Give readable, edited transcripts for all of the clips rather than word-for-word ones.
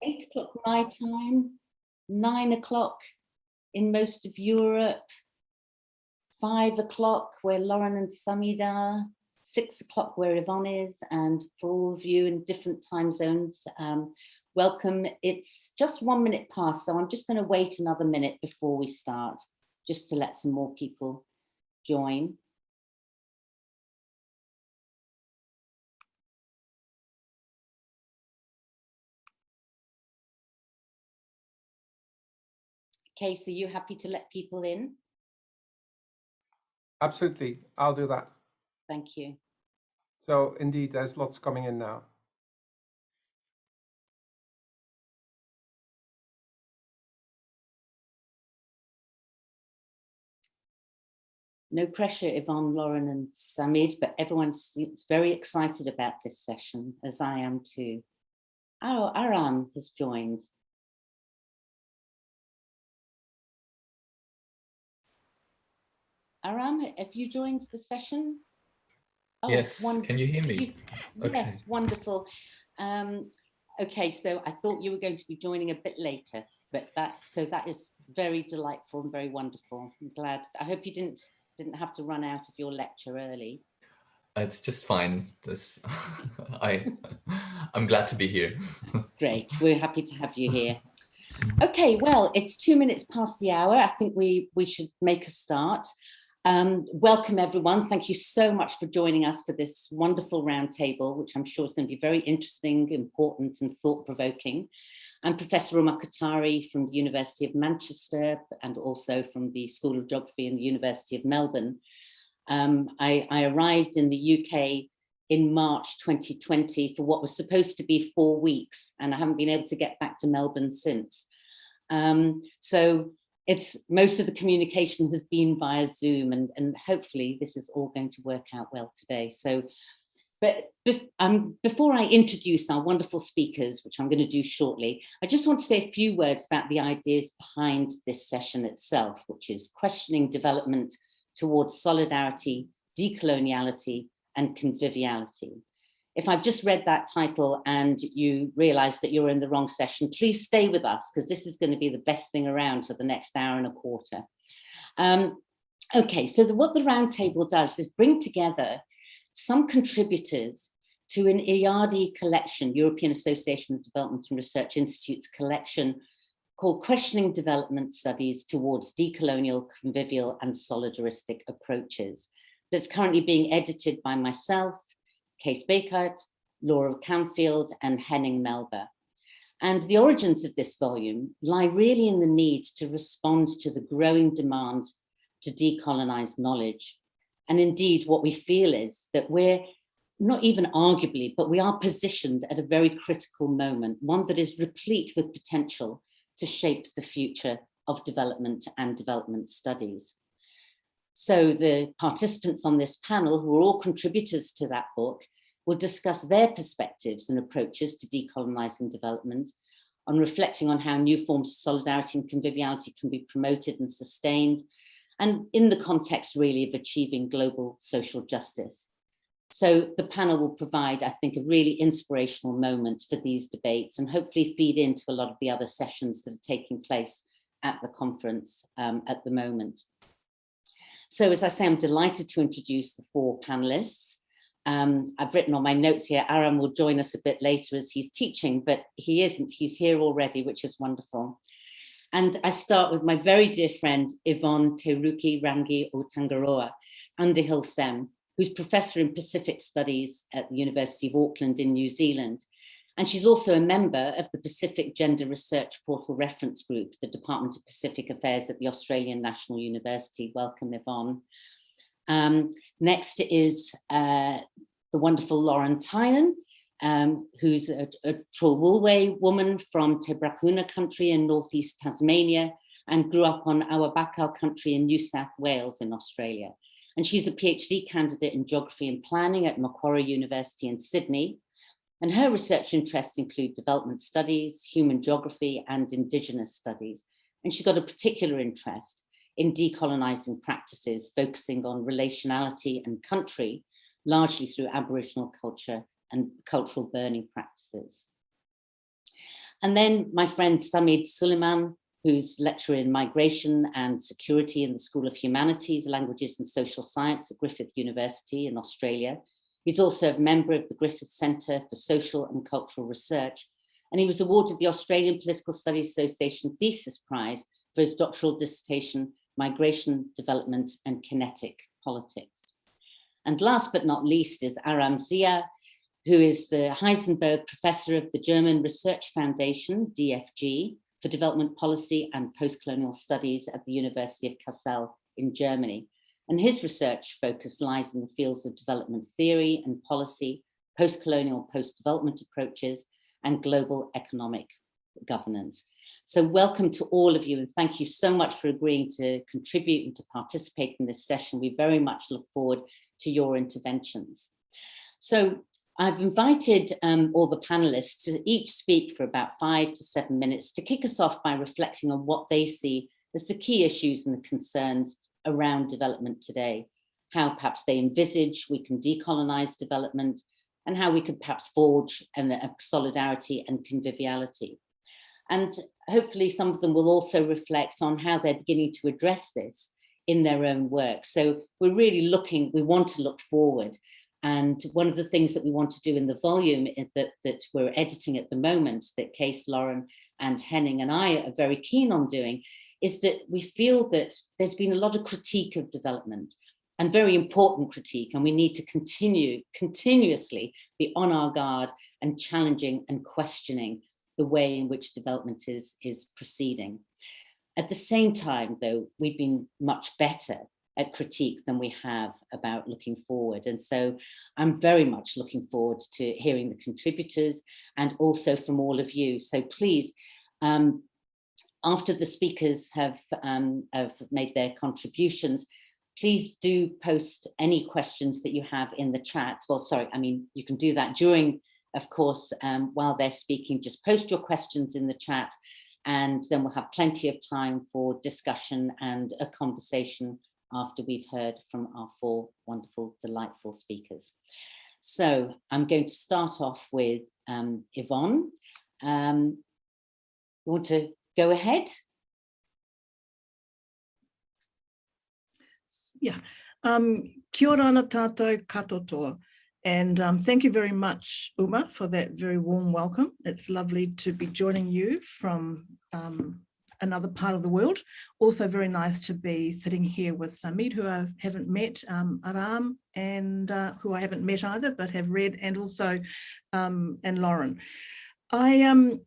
8 o'clock my time, 9 o'clock in most of Europe, 5 o'clock where Lauren and Samid are, 6 o'clock where Yvonne is, and for all of you in different time zones, welcome. It's just 1 minute past, so I'm just going to wait another minute before we start, just to let some more people join. Okay, so you happy to let people in? Absolutely, I'll do that. Thank you. So indeed, there's lots coming in now. No pressure, Yvonne, Lauren and Samid, but everyone seems very excited about this session, as I am too. Oh, Aram has joined. Aram, have you joined the session? Oh, yes, can you hear me? Okay. Yes, wonderful. Okay, so I thought you were going to be joining a bit later, but that is very delightful and very wonderful. I'm glad. I hope you didn't have to run out of your lecture early. It's just fine. I'm glad to be here. Great, we're happy to have you here. Okay, well, it's 2 minutes past the hour. I think we should make a start. Welcome everyone. Thank you so much for joining us for this wonderful roundtable, which I'm sure is going to be very interesting, important and thought-provoking. I'm Professor Kothari from the University of Manchester and also from the School of Geography in the University of Melbourne. I arrived in the UK in March 2020 for what was supposed to be 4 weeks, and I haven't been able to get back to Melbourne since. So most of the communication has been via Zoom, and hopefully this is all going to work out well today. So, but before I introduce our wonderful speakers, which I'm going to do shortly, I just want to say a few words about the ideas behind this session itself, which is questioning development towards solidarity, decoloniality, and conviviality. If I've just read that title and you realize that you're in the wrong session, please stay with us, because this is going to be the best thing around for the next hour and a quarter. Okay, so what the roundtable does is bring together some contributors to an EADI collection, European Association of Development and Research Institutes collection, called Questioning Development Studies Towards Decolonial, Convivial and Solidaristic Approaches, that's currently being edited by myself, Kees Bekert, Laura Camfield and Henning Melba. And the origins of this volume lie really in the need to respond to the growing demand to decolonize knowledge. And indeed, what we feel is that we're not even arguably, but we are positioned at a very critical moment, one that is replete with potential to shape the future of development and development studies. So the participants on this panel, who are all contributors to that book, will discuss their perspectives and approaches to decolonizing development, on reflecting on how new forms of solidarity and conviviality can be promoted and sustained, and in the context really of achieving global social justice. So the panel will provide, I think, a really inspirational moment for these debates and hopefully feed into a lot of the other sessions that are taking place at the conference at the moment. So as I say, I'm delighted to introduce the 4 panelists. I've written on my notes here, Aram will join us a bit later as he's teaching, but he isn't, he's here already, which is wonderful. And I start with my very dear friend, Yvonne Ruki-Rangi-O-Tangaroa, Underhill-Sem, who's Professor in Pacific Studies at the University of Auckland in New Zealand. And she's also a member of the Pacific Gender Research Portal Reference Group, the Department of Pacific Affairs at the Australian National University. Welcome, Yvonne. Next is the wonderful Lauren Tynan, who's a Trawulwe woman from Te Brakuna country in northeast Tasmania and grew up on Awabakal country in New South Wales in Australia. And she's a PhD candidate in geography and planning at Macquarie University in Sydney. And her research interests include development studies, human geography, and Indigenous studies. And she's got a particular interest in decolonizing practices, focusing on relationality and country, largely through Aboriginal culture and cultural burning practices. And then my friend Samid Suliman, who's lecturer in migration and security in the School of Humanities, Languages and Social Science at Griffith University in Australia. He's also a member of the Griffith Centre for Social and Cultural Research, and he was awarded the Australian Political Studies Association Thesis Prize for his doctoral dissertation, Migration, Development and Kinetic Politics. And last but not least is Aram Ziai, who is the Heisenberg Professor of the German Research Foundation, DFG, for Development Policy and Postcolonial Studies at the University of Kassel in Germany. And his research focus lies in the fields of development theory and policy, post-colonial, post-development approaches, and global economic governance. So welcome to all of you, and thank you so much for agreeing to contribute and to participate in this session. We very much look forward to your interventions. So I've invited all the panelists to each speak for about 5 to 7 minutes to kick us off by reflecting on what they see as the key issues and the concerns around development today, how perhaps they envisage we can decolonise development, and how we could perhaps forge a solidarity and conviviality. And hopefully some of them will also reflect on how they're beginning to address this in their own work. So we're really we want to look forward. And one of the things that we want to do in the volume that we're editing at the moment, that Case, Lauren and Henning and I are very keen on doing, is that we feel that there's been a lot of critique of development, and very important critique, and we need to continuously be on our guard and challenging and questioning the way in which development is proceeding. At the same time, though, we've been much better at critique than we have about looking forward. And so I'm very much looking forward to hearing the contributors and also from all of you. So please, after the speakers have made their contributions, please do post any questions that you have in the chat. Well, sorry, I mean, you can do that during, of course, while they're speaking, just post your questions in the chat, and then we'll have plenty of time for discussion and a conversation after we've heard from our 4 wonderful, delightful speakers. So I'm going to start off with Yvonne. You want to go ahead? Yeah. Kia ora ana tātou katoa. And thank you very much, Uma, for that very warm welcome. It's lovely to be joining you from another part of the world. Also very nice to be sitting here with Samid, who I haven't met, Aram, and who I haven't met either, but have read, and also, and Lauren. I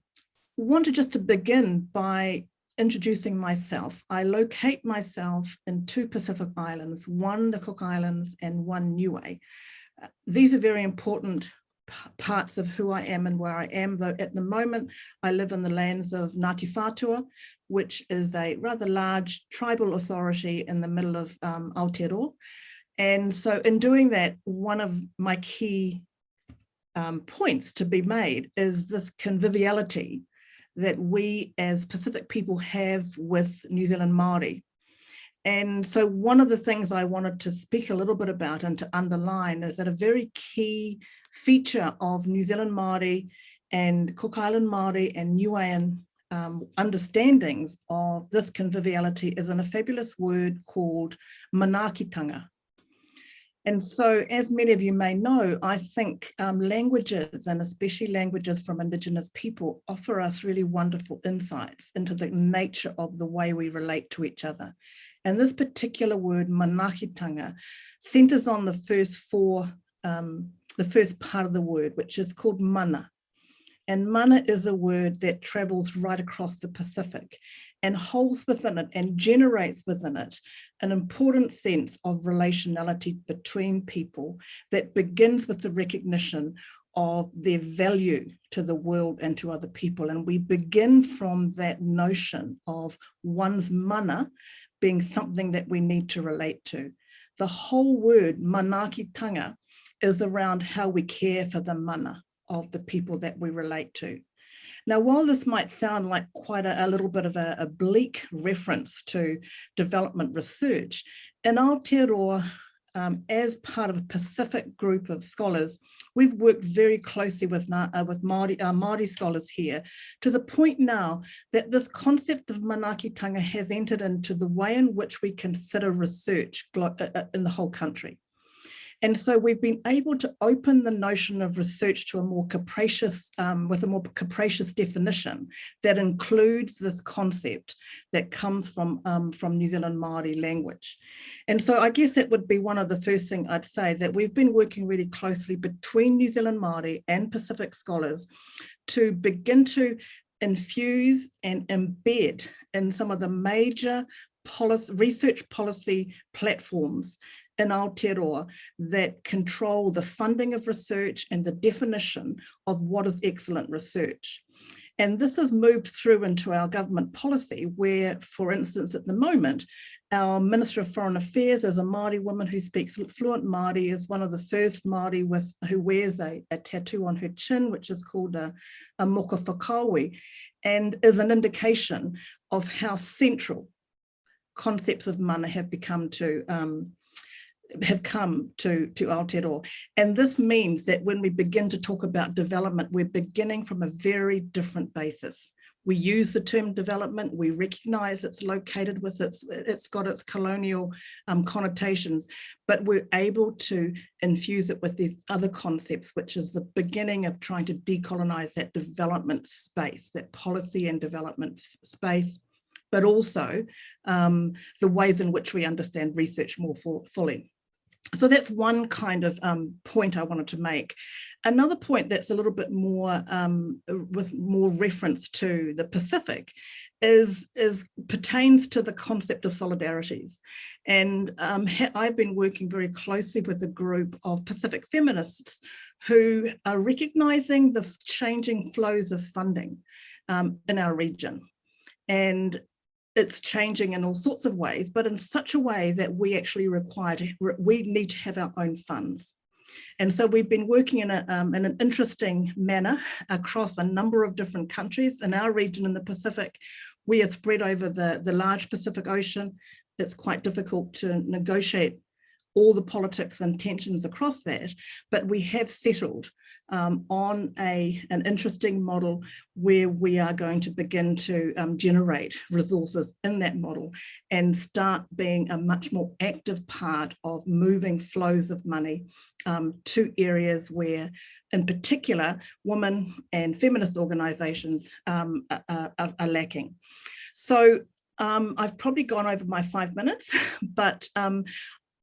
wanted just to begin by introducing myself. I locate myself in 2 Pacific Islands, one the Cook Islands and one Niue. These are very important parts of who I am and where I am, though at the moment I live in the lands of Ngāti Whātua, which is a rather large tribal authority in the middle of Aotearoa. And so in doing that, one of my key points to be made is this conviviality that we as Pacific people have with New Zealand Māori. And so one of the things I wanted to speak a little bit about and to underline is that a very key feature of New Zealand Māori and Cook Island Māori and Niuean understandings of this conviviality is in a fabulous word called Manaki Tanga. And so, as many of you may know, I think languages, and especially languages from Indigenous people, offer us really wonderful insights into the nature of the way we relate to each other. And this particular word, Manaki Tanga, centers on the first part of the word, which is called mana. And mana is a word that travels right across the Pacific and holds within it and generates within it an important sense of relationality between people that begins with the recognition of their value to the world and to other people. And we begin from that notion of one's mana being something that we need to relate to. The whole word, Manaki Tanga, is around how we care for the mana of the people that we relate to. Now, while this might sound like quite a little bit of a bleak reference to development research, in Aotearoa, as part of a Pacific group of scholars, we've worked very closely with Māori scholars here, to the point now that this concept of Manaki Tanga has entered into the way in which we consider research in the whole country. And so we've been able to open the notion of research to a more capacious, with a more capacious definition that includes this concept that comes from New Zealand Māori language. And so I guess that would be one of the first thing I'd say, that we've been working really closely between New Zealand Māori and Pacific scholars to begin to infuse and embed in some of the major research policy platforms in Aotearoa that control the funding of research and the definition of what is excellent research. And this has moved through into our government policy where, for instance, at the moment, our Minister of Foreign Affairs is a Māori woman who speaks fluent Māori, is one of the first Māori who wears a tattoo on her chin, which is called a moka whakaui, and is an indication of how central concepts of mana have come to Aotearoa. And this means that when we begin to talk about development, we're beginning from a very different basis. We use the term development, we recognize it's located with it's got its colonial connotations, but we're able to infuse it with these other concepts, which is the beginning of trying to decolonize that development space, that policy and development space, but also the ways in which we understand research more fully. So that's one kind of point I wanted to make. Another point that's a little bit more with more reference to the Pacific pertains to the concept of solidarities. And I've been working very closely with a group of Pacific feminists who are recognizing the changing flows of funding in our region. And it's changing in all sorts of ways, but in such a way that we actually we need to have our own funds. And so we've been working in an interesting manner across a number of different countries. In our region in the Pacific, we are spread over the large Pacific Ocean. It's quite difficult to negotiate all the politics and tensions across that, but we have settled on an interesting model where we are going to begin to generate resources in that model and start being a much more active part of moving flows of money to areas where, in particular, women and feminist organisations are lacking. So I've probably gone over my 5 minutes, but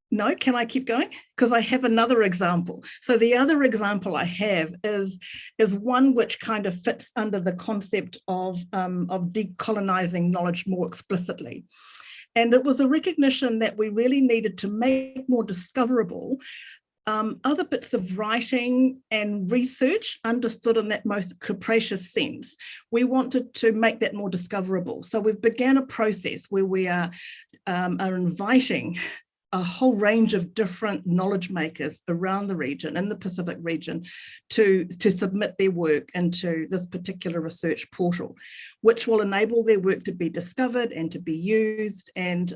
no, can I keep going? Because I have another example. So the other example I have is one which kind of fits under the concept of decolonizing knowledge more explicitly. And it was a recognition that we really needed to make more discoverable other bits of writing and research understood in that most capacious sense. We wanted to make that more discoverable. So we've began a process where we are inviting a whole range of different knowledge makers around the region, in the Pacific region, to submit their work into this particular research portal, which will enable their work to be discovered and to be used. And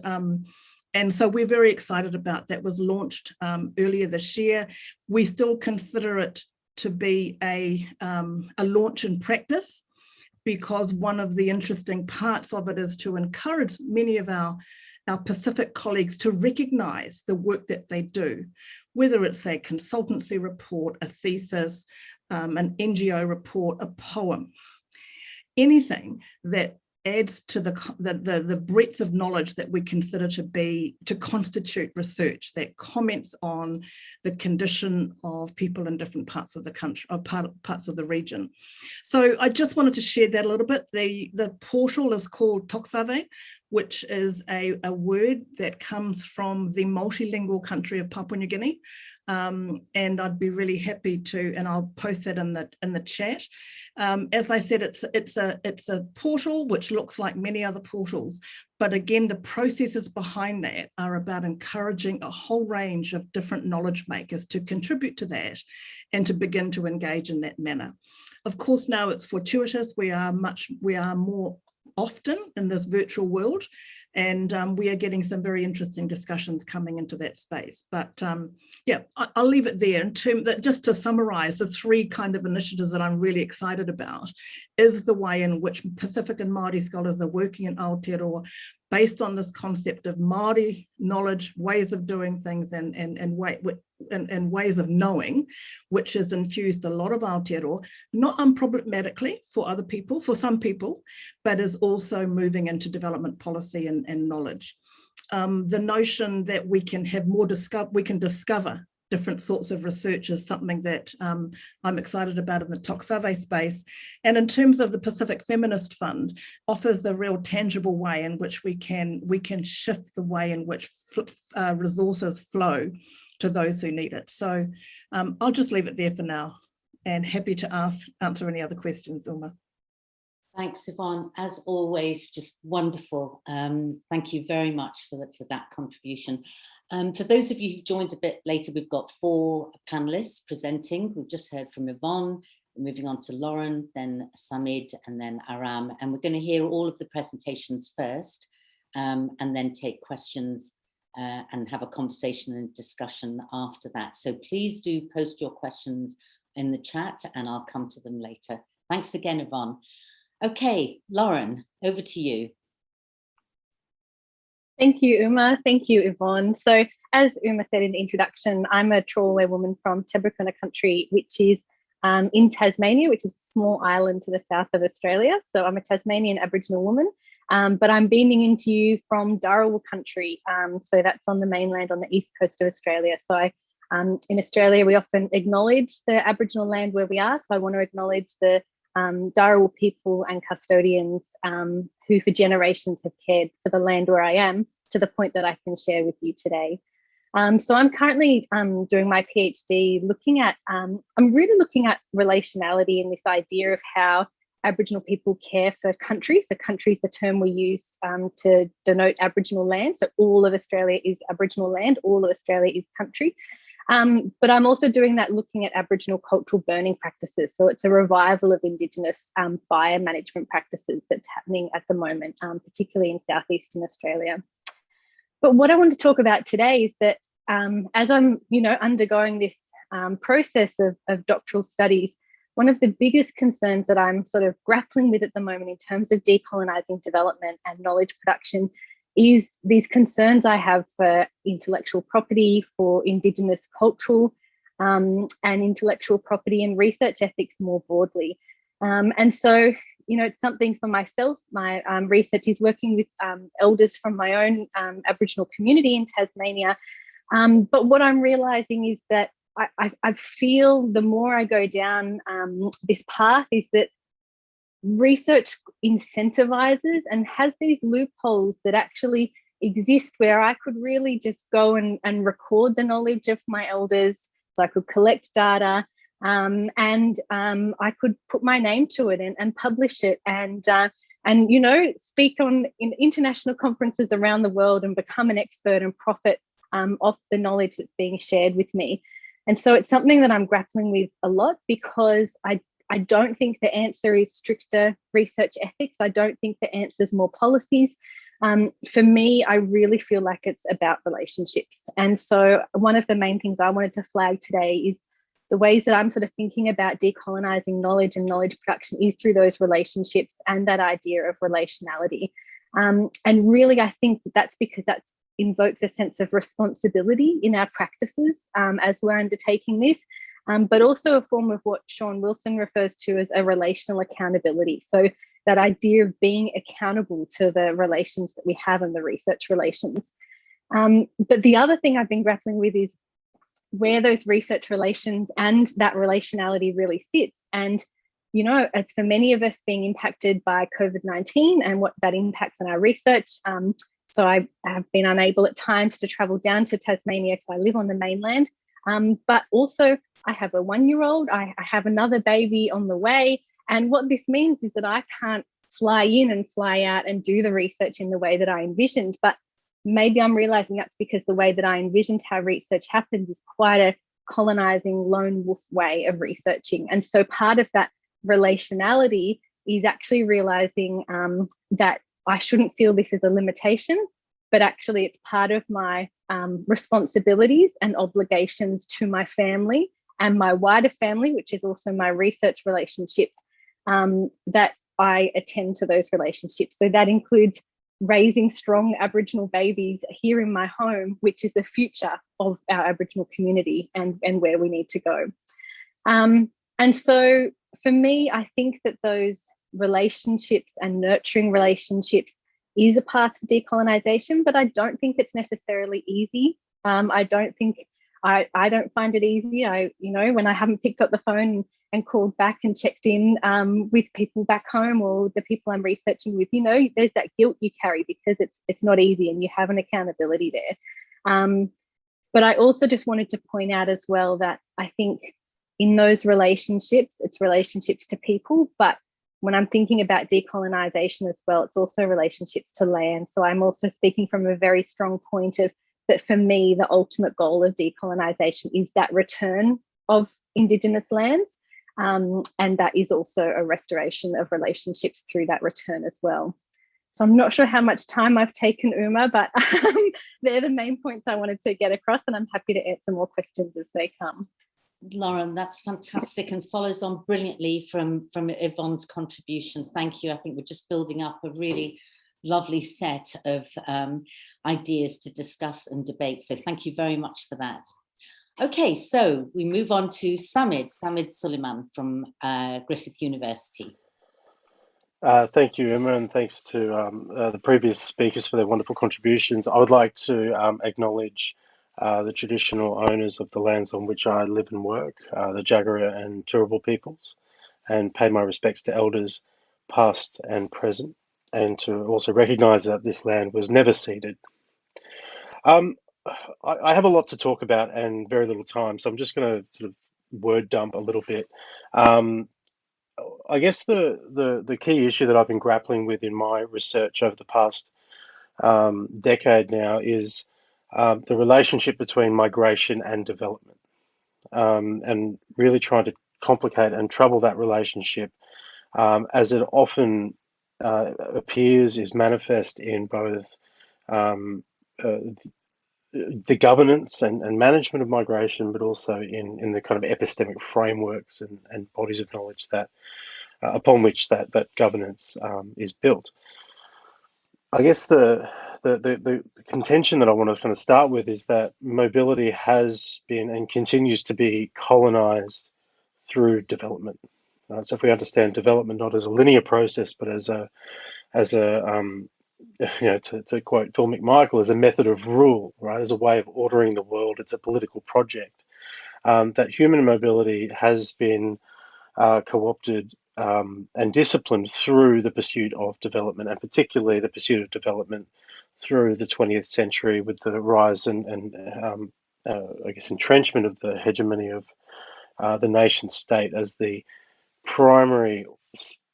so we're very excited about that. It was launched earlier this year. We still consider it to be a launch in practice, because one of the interesting parts of it is to encourage many of our Pacific colleagues to recognise the work that they do, whether it's a consultancy report, a thesis, an NGO report, a poem, anything that adds to the breadth of knowledge that we consider to constitute research that comments on the condition of people in different parts of the country, or parts of the region. So I just wanted to share that a little bit. The portal is called Toksave, which is a word that comes from the multilingual country of Papua New Guinea. And I'd be really happy to, and I'll post that in the chat. As I said, it's a portal which looks like many other portals, but again, the processes behind that are about encouraging a whole range of different knowledge makers to contribute to that and to begin to engage in that manner. Of course, now it's fortuitous. We are more often in this virtual world, and we are getting some very interesting discussions coming into that space. But yeah, I'll leave it there. In terms that, just to summarize, the three kind of initiatives that I'm really excited about is the way in which Pacific and Māori scholars are working in Aotearoa based on this concept of Māori knowledge, ways of doing things, and ways of knowing, which has infused a lot of Aotearoa, not unproblematically for other people, for some people, but is also moving into development policy and knowledge. The notion that we can have more discover different sorts of research is something that I'm excited about in the Toksave space. And in terms of the Pacific Feminist Fund, offers a real tangible way in which we can shift the way in which resources flow to those who need it. So I'll just leave it there for now, and happy to answer any other questions, Uma. Thanks, Yvonne. As always, just wonderful. Thank you very much for that contribution. For those of you who joined a bit later, we've got 4 panelists presenting. We've just heard from Yvonne, moving on to Lauren, then Samid, and then Aram. And we're going to hear all of the presentations first, and then take questions and have a conversation and discussion after that. So please do post your questions in the chat and I'll come to them later. Thanks again, Yvonne. Okay, Lauren, over to you. Thank you, Uma. Thank you, Yvonne. So as Uma said in the introduction, I'm a Trawlware woman from Te Pūkona country, which is in Tasmania, which is a small island to the south of Australia. So I'm a Tasmanian Aboriginal woman, but I'm beaming into you from Dharawal country. So that's on the mainland on the east coast of Australia. So in Australia, we often acknowledge the Aboriginal land where we are. So I want to acknowledge the Dharawal people and custodians who for generations have cared for the land where I am, to the point that I can share with you today. So I'm currently doing my PhD I'm really looking at relationality and this idea of how Aboriginal people care for country. So country is the term we use to denote Aboriginal land. So all of Australia is Aboriginal land, all of Australia is country. But I'm also doing that looking at Aboriginal cultural burning practices. So it's a revival of Indigenous fire management practices that's happening at the moment, particularly in southeastern Australia. But what I want to talk about today is that as I'm, undergoing this process of doctoral studies, one of the biggest concerns that I'm sort of grappling with at the moment in terms of decolonising development and knowledge production is these concerns I have for intellectual property, for Indigenous cultural and intellectual property and research ethics more broadly. And so, it's something for myself. My research is working with elders from my own Aboriginal community in Tasmania. But what I'm realising is that I feel the more I go down this path is that research incentivizes and has these loopholes that actually exist where I could really just go and record the knowledge of my elders. So I could collect data and I could put my name to it and publish it and speak in international conferences around the world and become an expert and profit off the knowledge that's being shared with me. And so it's something that I'm grappling with a lot because I don't think the answer is stricter research ethics. I don't think the answer is more policies. For me, I really feel like it's about relationships. And so one of the main things I wanted to flag today is the ways that I'm sort of thinking about decolonising knowledge and knowledge production is through those relationships and that idea of relationality. And really, I think that's because that invokes a sense of responsibility in our practices as we're undertaking this. But also a form of what Sean Wilson refers to as a relational accountability. So that idea of being accountable to the relations that we have in the research relations. But the other thing I've been grappling with is where those research relations and that relationality really sits. And, as for many of us being impacted by COVID-19 and what that impacts on our research. So I have been unable at times to travel down to Tasmania because I live on the mainland. But also I have a 1-year-old, I have another baby on the way. And what this means is that I can't fly in and fly out and do the research in the way that I envisioned. But maybe I'm realizing that's because the way that I envisioned how research happens is quite a colonizing lone wolf way of researching. And so part of that relationality is actually realizing that I shouldn't feel this is a limitation, but actually it's part of my responsibilities and obligations to my family and my wider family, which is also my research relationships, that I attend to those relationships. So that includes raising strong Aboriginal babies here in my home, which is the future of our Aboriginal community and where we need to go. And so for me, I think that those relationships and nurturing relationships is a path to decolonisation, but I don't think it's necessarily easy. I don't find it easy. When I haven't picked up the phone and called back and checked in with people back home or the people I'm researching with, there's that guilt you carry because it's not easy and you have an accountability there. But I also just wanted to point out as well that I think in those relationships, it's relationships to people, but when I'm thinking about decolonisation as well, it's also relationships to land. So I'm also speaking from a very strong point of that for me, the ultimate goal of decolonisation is that return of Indigenous lands. And that is also a restoration of relationships through that return as well. So I'm not sure how much time I've taken, Uma, but they're the main points I wanted to get across, and I'm happy to answer more questions as they come. Lauren, that's fantastic and follows on brilliantly from Yvonne's contribution. Thank you. I think we're just building up a really lovely set of ideas to discuss and debate. So thank you very much for that. Okay, so we move on to Samid Suliman from Griffith University. Thank you, Emma, and thanks to the previous speakers for their wonderful contributions. I would like to acknowledge the traditional owners of the lands on which I live and work, the Jagera and Turrbal peoples, and pay my respects to elders past and present, and to also recognise that this land was never ceded. I have a lot to talk about and very little time, so I'm just going to sort of word dump a little bit. I guess the key issue that I've been grappling with in my research over the past decade now is the relationship between migration and development, and really trying to complicate and trouble that relationship as it often appears is manifest in both the governance and management of migration, but also in the kind of epistemic frameworks and bodies of knowledge that upon which that governance is built. I guess the contention that I want to kind of start with is that mobility has been and continues to be colonized through development. So if we understand development not as a linear process, but as a to quote Phil McMichael, as a method of rule, right, as a way of ordering the world, it's a political project. That human mobility has been co-opted and disciplined through the pursuit of development, and particularly the pursuit of development through the 20th century with the rise and I guess entrenchment of the hegemony of the nation state as the primary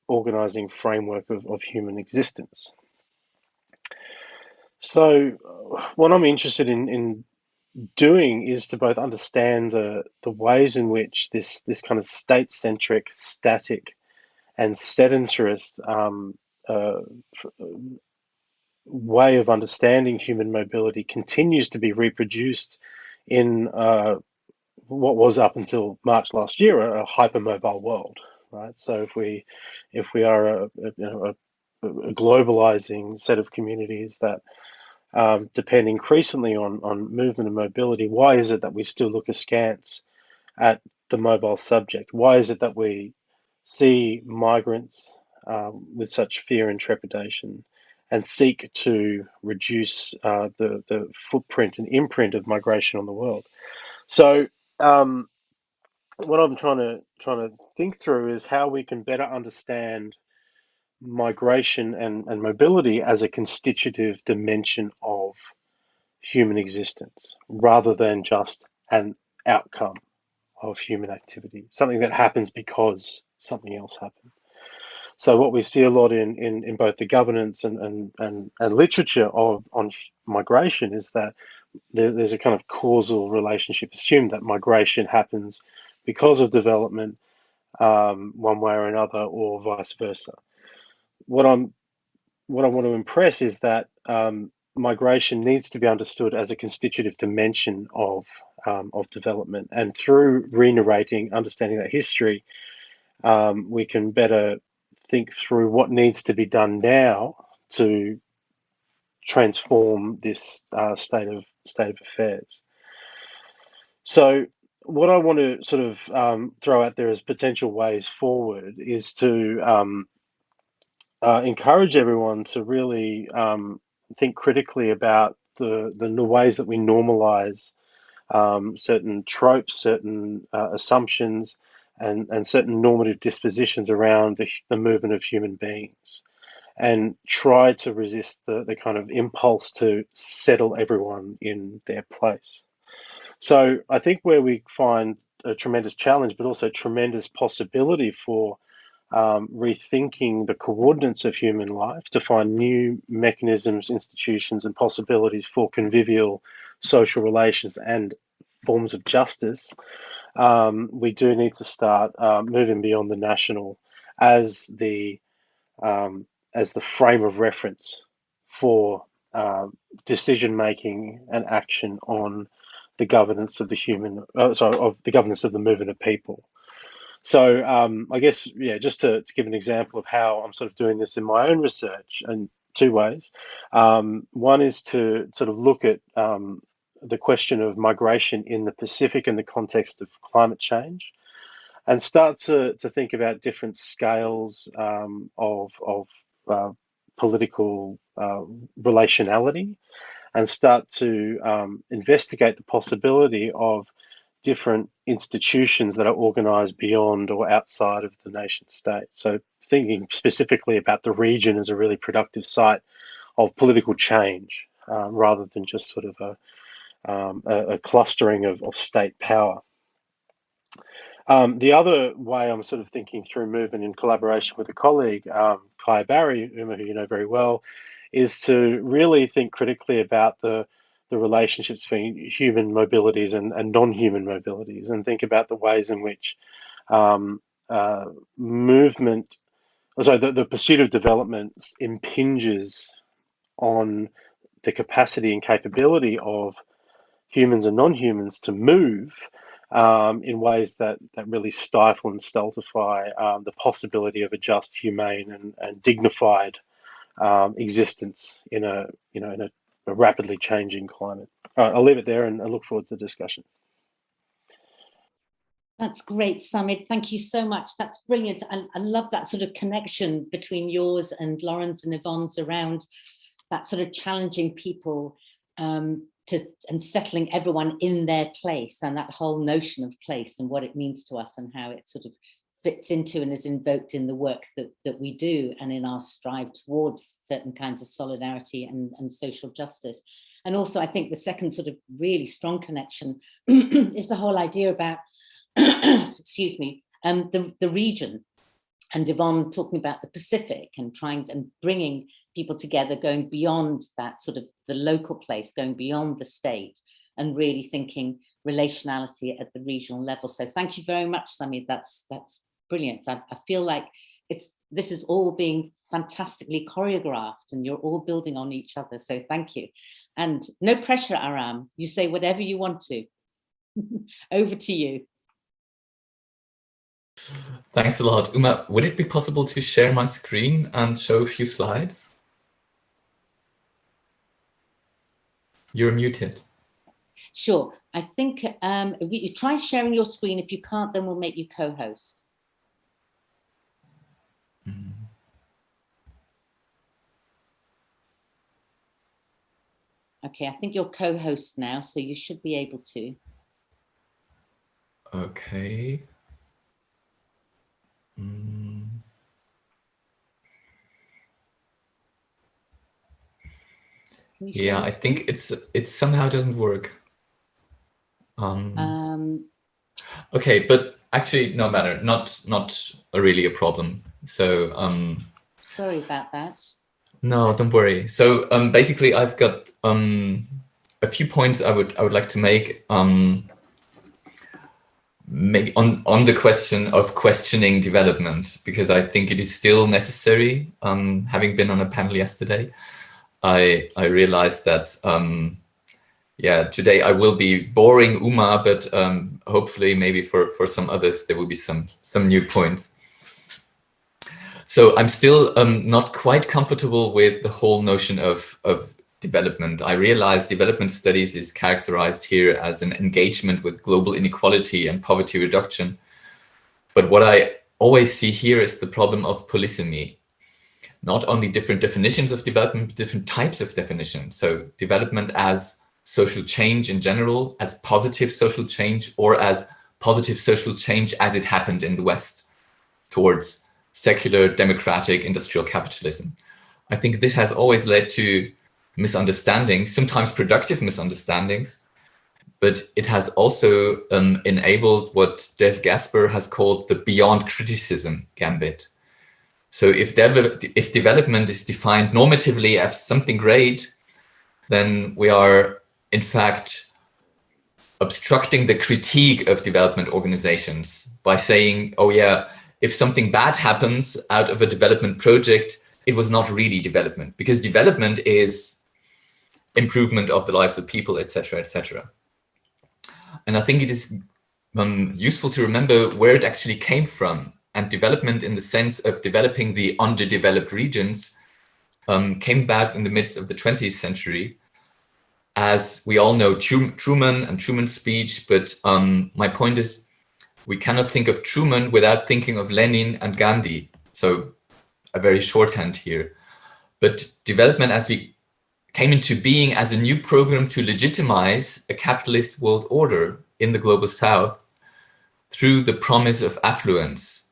organizing framework of human existence. So what I'm interested in doing is to both understand the ways in which this kind of state-centric, static, and sedentarist way of understanding human mobility continues to be reproduced in what was up until March last year a hypermobile world, right? So if we are a globalizing set of communities that depend increasingly on movement and mobility, why is it that we still look askance at the mobile subject? Why is it that we see migrants with such fear and trepidation and seek to reduce the footprint and imprint of migration on the world? So what I'm trying to think through is how we can better understand migration and mobility as a constitutive dimension of human existence rather than just an outcome of human activity, something that happens because something else happened. So what we see a lot in both the governance and literature on migration is that there's a kind of causal relationship assumed that migration happens because of development, one way or another, or vice versa. What I want to impress is that migration needs to be understood as a constitutive dimension of development, and through re-narrating, understanding that history, we can better think through what needs to be done now to transform this state of affairs. So what I want to sort of throw out there as potential ways forward is to encourage everyone to really think critically about the ways that we normalize certain tropes, certain assumptions, and certain normative dispositions around the movement of human beings, and try to resist the kind of impulse to settle everyone in their place. So I think where we find a tremendous challenge, but also tremendous possibility for rethinking the coordinates of human life to find new mechanisms, institutions, and possibilities for convivial social relations and forms of justice, we do need to start moving beyond the national as the frame of reference for decision making and action on the governance of the governance of the movement of people. So I guess, yeah, just to give an example of how I'm sort of doing this in my own research in two ways. One is to sort of look at the question of migration in the Pacific in the context of climate change, and start to think about different scales of political relationality, and start to investigate the possibility of different institutions that are organized beyond or outside of the nation state. So thinking specifically about the region as a really productive site of political change, rather than just sort of a clustering of state power. The other way I'm sort of thinking through movement in collaboration with a colleague, Kai Barry, who you know very well, is to really think critically about the relationships between human mobilities and non-human mobilities, and think about the ways in which the pursuit of development impinges on the capacity and capability of humans and non-humans to move in ways that really stifle and stultify the possibility of a just, humane, and dignified existence in a rapidly changing climate. All right, I'll leave it there, and I look forward to the discussion. That's great, Samid. Thank you so much. That's brilliant. I love that sort of connection between yours and Lauren's and Yvonne's around that sort of challenging people and settling everyone in their place, and that whole notion of place and what it means to us and how it sort of fits into and is invoked in the work that we do and in our strive towards certain kinds of solidarity and social justice. And also, I think the second sort of really strong connection is the whole idea about, excuse me, the region, and Yvonne talking about the Pacific and trying and bringing people together, going beyond that sort of the local place, going beyond the state, and really thinking relationality at the regional level. So thank you very much, Samid. That's brilliant. I feel like this is all being fantastically choreographed, and you're all building on each other. So thank you. And no pressure, Aram. You say whatever you want to. Over to you. Thanks a lot. Uma, would it be possible to share my screen and show a few slides? You're muted. Sure. I think you try sharing your screen. If you can't, then we'll make you co-host. Okay, I think you're co-host now, so you should be able to. Okay. Yeah, I think it somehow doesn't work. Okay, but actually, no matter. Not really a problem. So sorry about that. No, don't worry. So basically, I've got a few points I would like to make. maybe on the question of questioning development, because I think it is still necessary. Having been on a panel yesterday, I realized that, yeah, today I will be boring Uma, but hopefully maybe for some others, there will be some new points. So I'm still not quite comfortable with the whole notion of development. I realize development studies is characterized here as an engagement with global inequality and poverty reduction. But what I always see here is the problem of polysemy. Not only different definitions of development, but different types of definition. So development as social change in general, as positive social change, or as positive social change as it happened in the West towards secular, democratic, industrial capitalism. I think this has always led to misunderstandings, sometimes productive misunderstandings, but it has also enabled what Dev Gasper has called the beyond criticism gambit. So if development is defined normatively as something great, then we are in fact obstructing the critique of development organizations by saying, oh yeah, if something bad happens out of a development project, it was not really development, because development is improvement of the lives of people, etc., etc. And I think it is useful to remember where it actually came from. And development in the sense of developing the underdeveloped regions came back in the midst of the 20th century. As we all know, Truman and Truman's speech, but my point is we cannot think of Truman without thinking of Lenin and Gandhi. So a very shorthand here. But development as we came into being as a new program to legitimize a capitalist world order in the global south through the promise of affluence.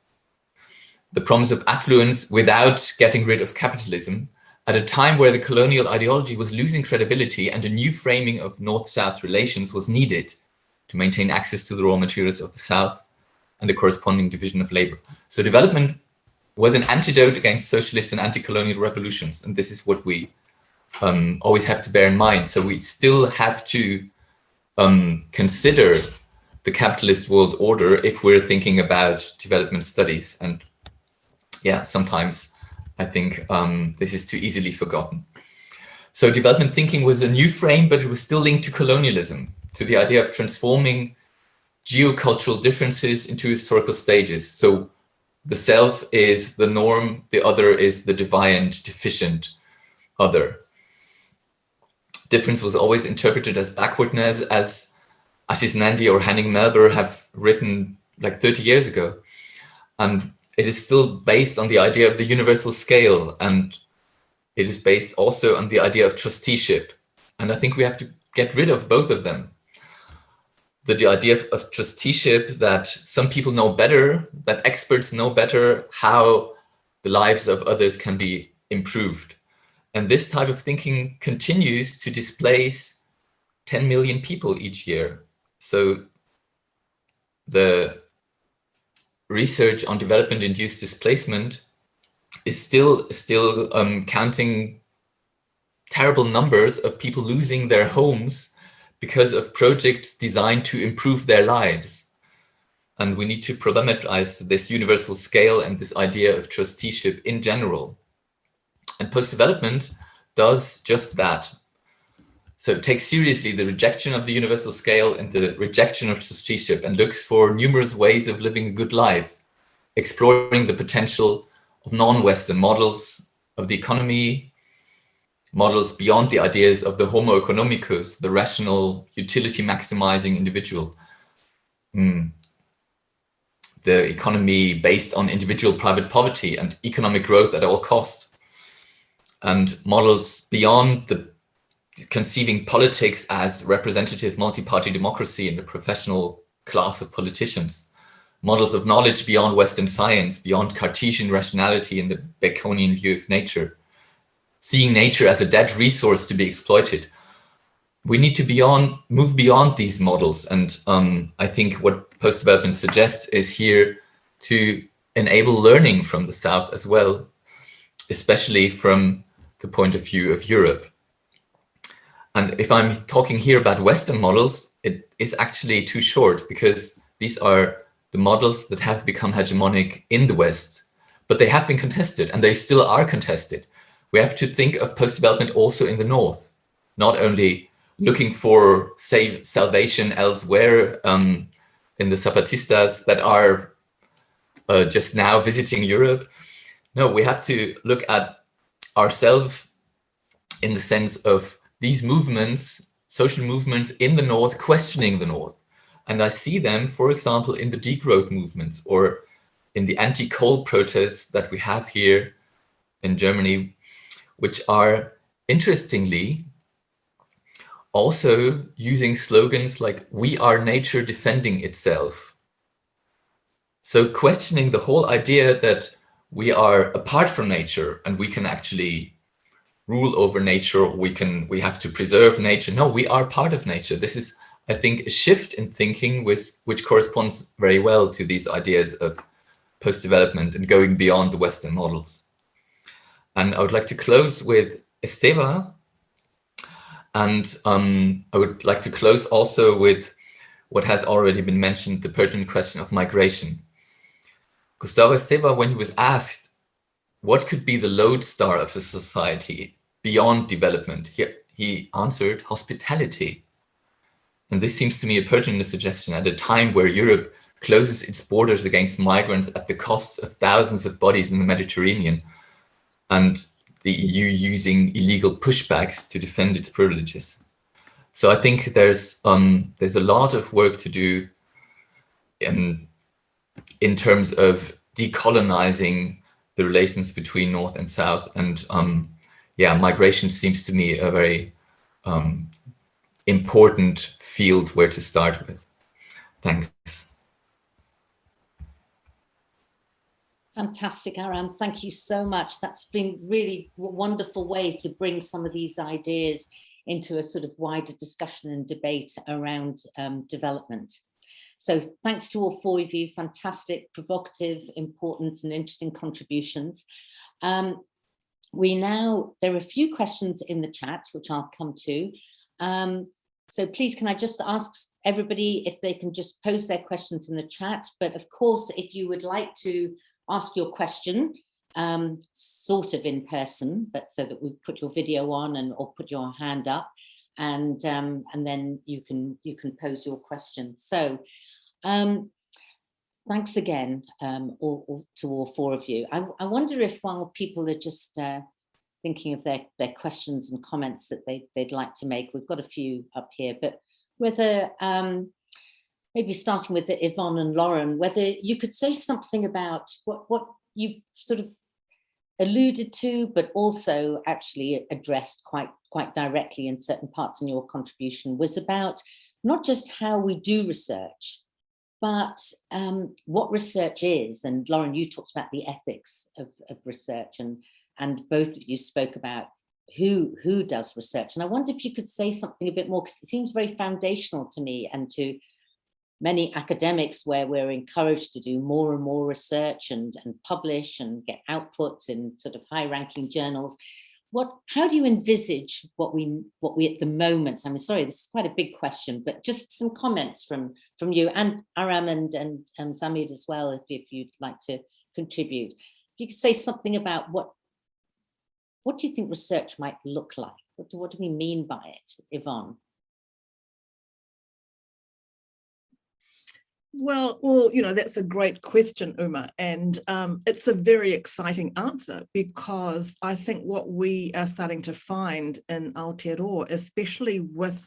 The promise of affluence without getting rid of capitalism at a time where the colonial ideology was losing credibility and a new framing of North-South relations was needed to maintain access to the raw materials of the South and the corresponding division of labor. So development was an antidote against socialist and anti-colonial revolutions. And this is what we always have to bear in mind. So we still have to consider the capitalist world order if we're thinking about development studies. And yeah, sometimes I think this is too easily forgotten. So development thinking was a new frame, but it was still linked to colonialism, to the idea of transforming geocultural differences into historical stages. So the self is the norm, the other is the deviant, deficient other. Difference was always interpreted as backwardness, as Ashish Nandy or Henning Melber have written like 30 years ago. And it is still based on the idea of the universal scale, and it is based also on the idea of trusteeship. And I think we have to get rid of both of them. The idea of trusteeship, that some people know better, that experts know better how the lives of others can be improved. And this type of thinking continues to displace 10 million people each year. So the research on development-induced displacement is still counting terrible numbers of people losing their homes because of projects designed to improve their lives. And we need to problematize this universal scale and this idea of trusteeship in general. And post-development does just that. So it takes seriously the rejection of the universal scale and the rejection of trusteeship, and looks for numerous ways of living a good life, exploring the potential of non-Western models of the economy, models beyond the ideas of the homo economicus, the rational, utility-maximizing individual. The economy based on individual private poverty and economic growth at all costs. And models beyond the conceiving politics as representative multi-party democracy in the professional class of politicians. Models of knowledge beyond Western science, beyond Cartesian rationality and the Baconian view of nature. Seeing nature as a dead resource to be exploited. We need to move beyond these models. And I think what post-development suggests is here to enable learning from the South as well, especially from the point of view of Europe. And if I'm talking here about Western models, it is actually too short, because These are the models that have become hegemonic in the West, but they have been contested and they still are contested. We have to think of post-development also in the North, not only looking for, say, salvation elsewhere in the Zapatistas that are just now visiting Europe. No, we have to look at ourselves in the sense of these movements, social movements in the North, questioning the North. And I see them, for example, in the degrowth movements or in the anti-coal protests that we have here in Germany, which are interestingly also using slogans like "We are nature defending itself." So questioning the whole idea that we are apart from nature and we can actually rule over nature, or we have to preserve nature. No, we are part of nature. This is, I think, a shift in thinking which corresponds very well to these ideas of post-development and going beyond the Western models. And I would like to close with Esteva. And I would like to close also with what has already been mentioned, the pertinent question of migration. Gustavo Esteva, when he was asked what could be the lodestar of the society beyond development, he answered hospitality. And this seems to me a pertinent suggestion at a time where Europe closes its borders against migrants at the cost of thousands of bodies in the Mediterranean, and the EU using illegal pushbacks to defend its privileges. So I think there's a lot of work to do in terms of decolonizing the relations between North and South. And yeah, migration seems to me a very important field where to start with. Thanks. Fantastic, Aram. Thank you so much. That's been really a wonderful way to bring some of these ideas into a sort of wider discussion and debate around development. So thanks to all four of you. Fantastic, provocative, important and interesting contributions. There are a few questions in the chat, which I'll come to. So please, can I just ask everybody if they can just post their questions in the chat? But of course, if you would like to ask your question, sort of in person, but so that we put your video on or put your hand up, and then you can pose your question. So thanks again to all four of you. I wonder if while people are just thinking of their questions and comments that they'd like to make, we've got a few up here, but whether maybe starting with Yvonne and Lauren, whether you could say something about what you've sort of alluded to, but also actually addressed quite directly in certain parts in your contribution, was about not just how we do research, but what research is. And Lauren, you talked about the ethics of research, and both of you spoke about who does research. And I wonder if you could say something a bit more, because it seems very foundational to me and to many academics, where we're encouraged to do more and more research and publish and get outputs in sort of high-ranking journals. How do you envisage what we at the moment? I'm sorry, this is quite a big question, but just some comments from you and Aram and Samid as well, if you'd like to contribute. If you could say something about what do you think research might look like? What do we mean by it, Yvonne? Well, you know, that's a great question, Uma, and it's a very exciting answer, because I think what we are starting to find in Aotearoa, especially with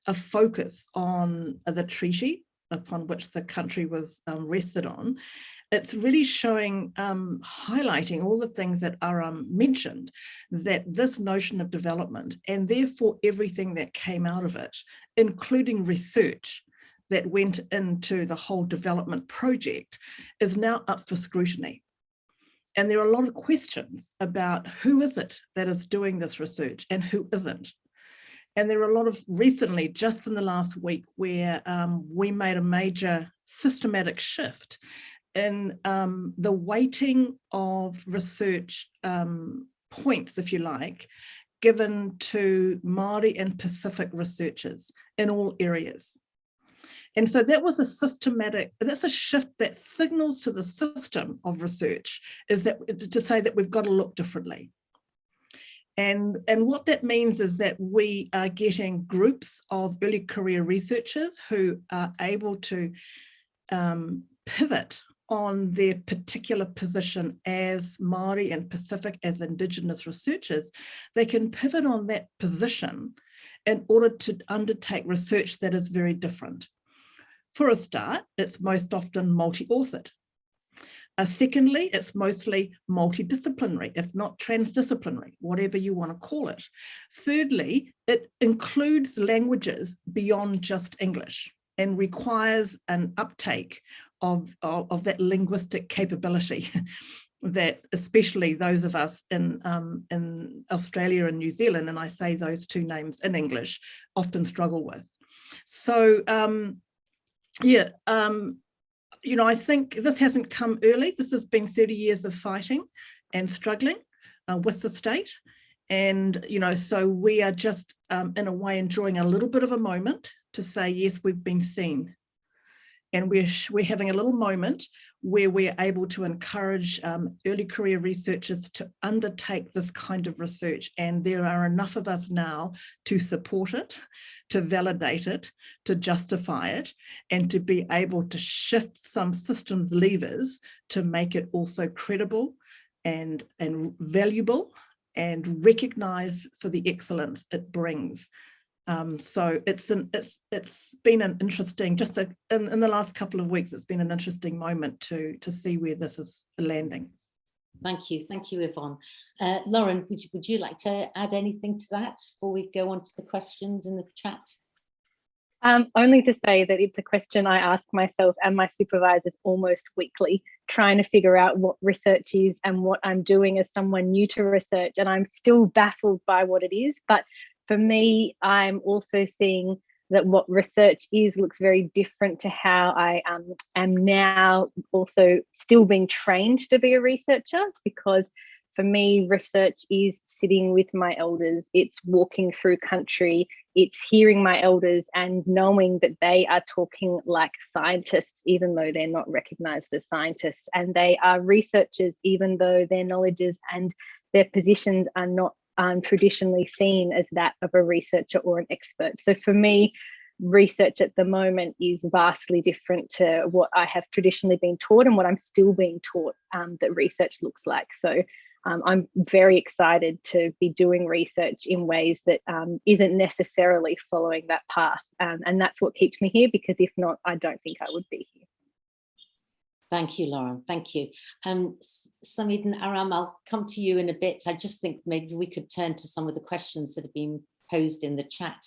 a focus on the treaty upon which the country was rested on, it's really showing, highlighting all the things that Aram mentioned, that this notion of development, and therefore everything that came out of it, including research that went into the whole development project, is now up for scrutiny. And there are a lot of questions about who is it that is doing this research and who isn't. And there are a lot of, recently, just in the last week, where we made a major systematic shift in the weighting of research points, if you like, given to Māori and Pacific researchers in all areas. And so that was that's a shift that signals to the system of research, is that to say that we've got to look differently. And what that means is that we are getting groups of early career researchers who are able to pivot on their particular position as Māori and Pacific, as Indigenous researchers. They can pivot on that position in order to undertake research that is very different. For a start, it's most often multi-authored. Secondly, it's mostly multidisciplinary, if not transdisciplinary, whatever you want to call it. Thirdly, it includes languages beyond just English and requires an uptake of that linguistic capability that especially those of us in Australia and New Zealand, and I say those two names in English, often struggle with. So, you know, I think this hasn't come early. This has been 30 years of fighting and struggling with the state. And, you know, so we are just in a way enjoying a little bit of a moment to say, yes, we've been seen. And we're having a little moment where we're able to encourage early career researchers to undertake this kind of research. And there are enough of us now to support it, to validate it, to justify it, and to be able to shift some systems levers to make it also credible and valuable and recognize for the excellence it brings. So it's been an interesting, in the last couple of weeks, it's been an interesting moment to see where this is landing. Thank you, Yvonne. Lauren, would you like to add anything to that before we go on to the questions in the chat? Only to say that it's a question I ask myself and my supervisors almost weekly, trying to figure out what research is and what I'm doing as someone new to research, and I'm still baffled by what it is. But for me, I'm also seeing that what research is looks very different to how I am now also still being trained to be a researcher, because for me, research is sitting with my elders, it's walking through country, it's hearing my elders and knowing that they are talking like scientists, even though they're not recognised as scientists, and they are researchers, even though their knowledges and their positions are not traditionally seen as that of a researcher or an expert. So for me, research at the moment is vastly different to what I have traditionally been taught and what I'm still being taught that research looks like. So I'm very excited to be doing research in ways that isn't necessarily following that path. And that's what keeps me here, because if not, I don't think I would be here. Thank you, Lauren. Thank you. Samid and Aram, I'll come to you in a bit. I just think maybe we could turn to some of the questions that have been posed in the chat.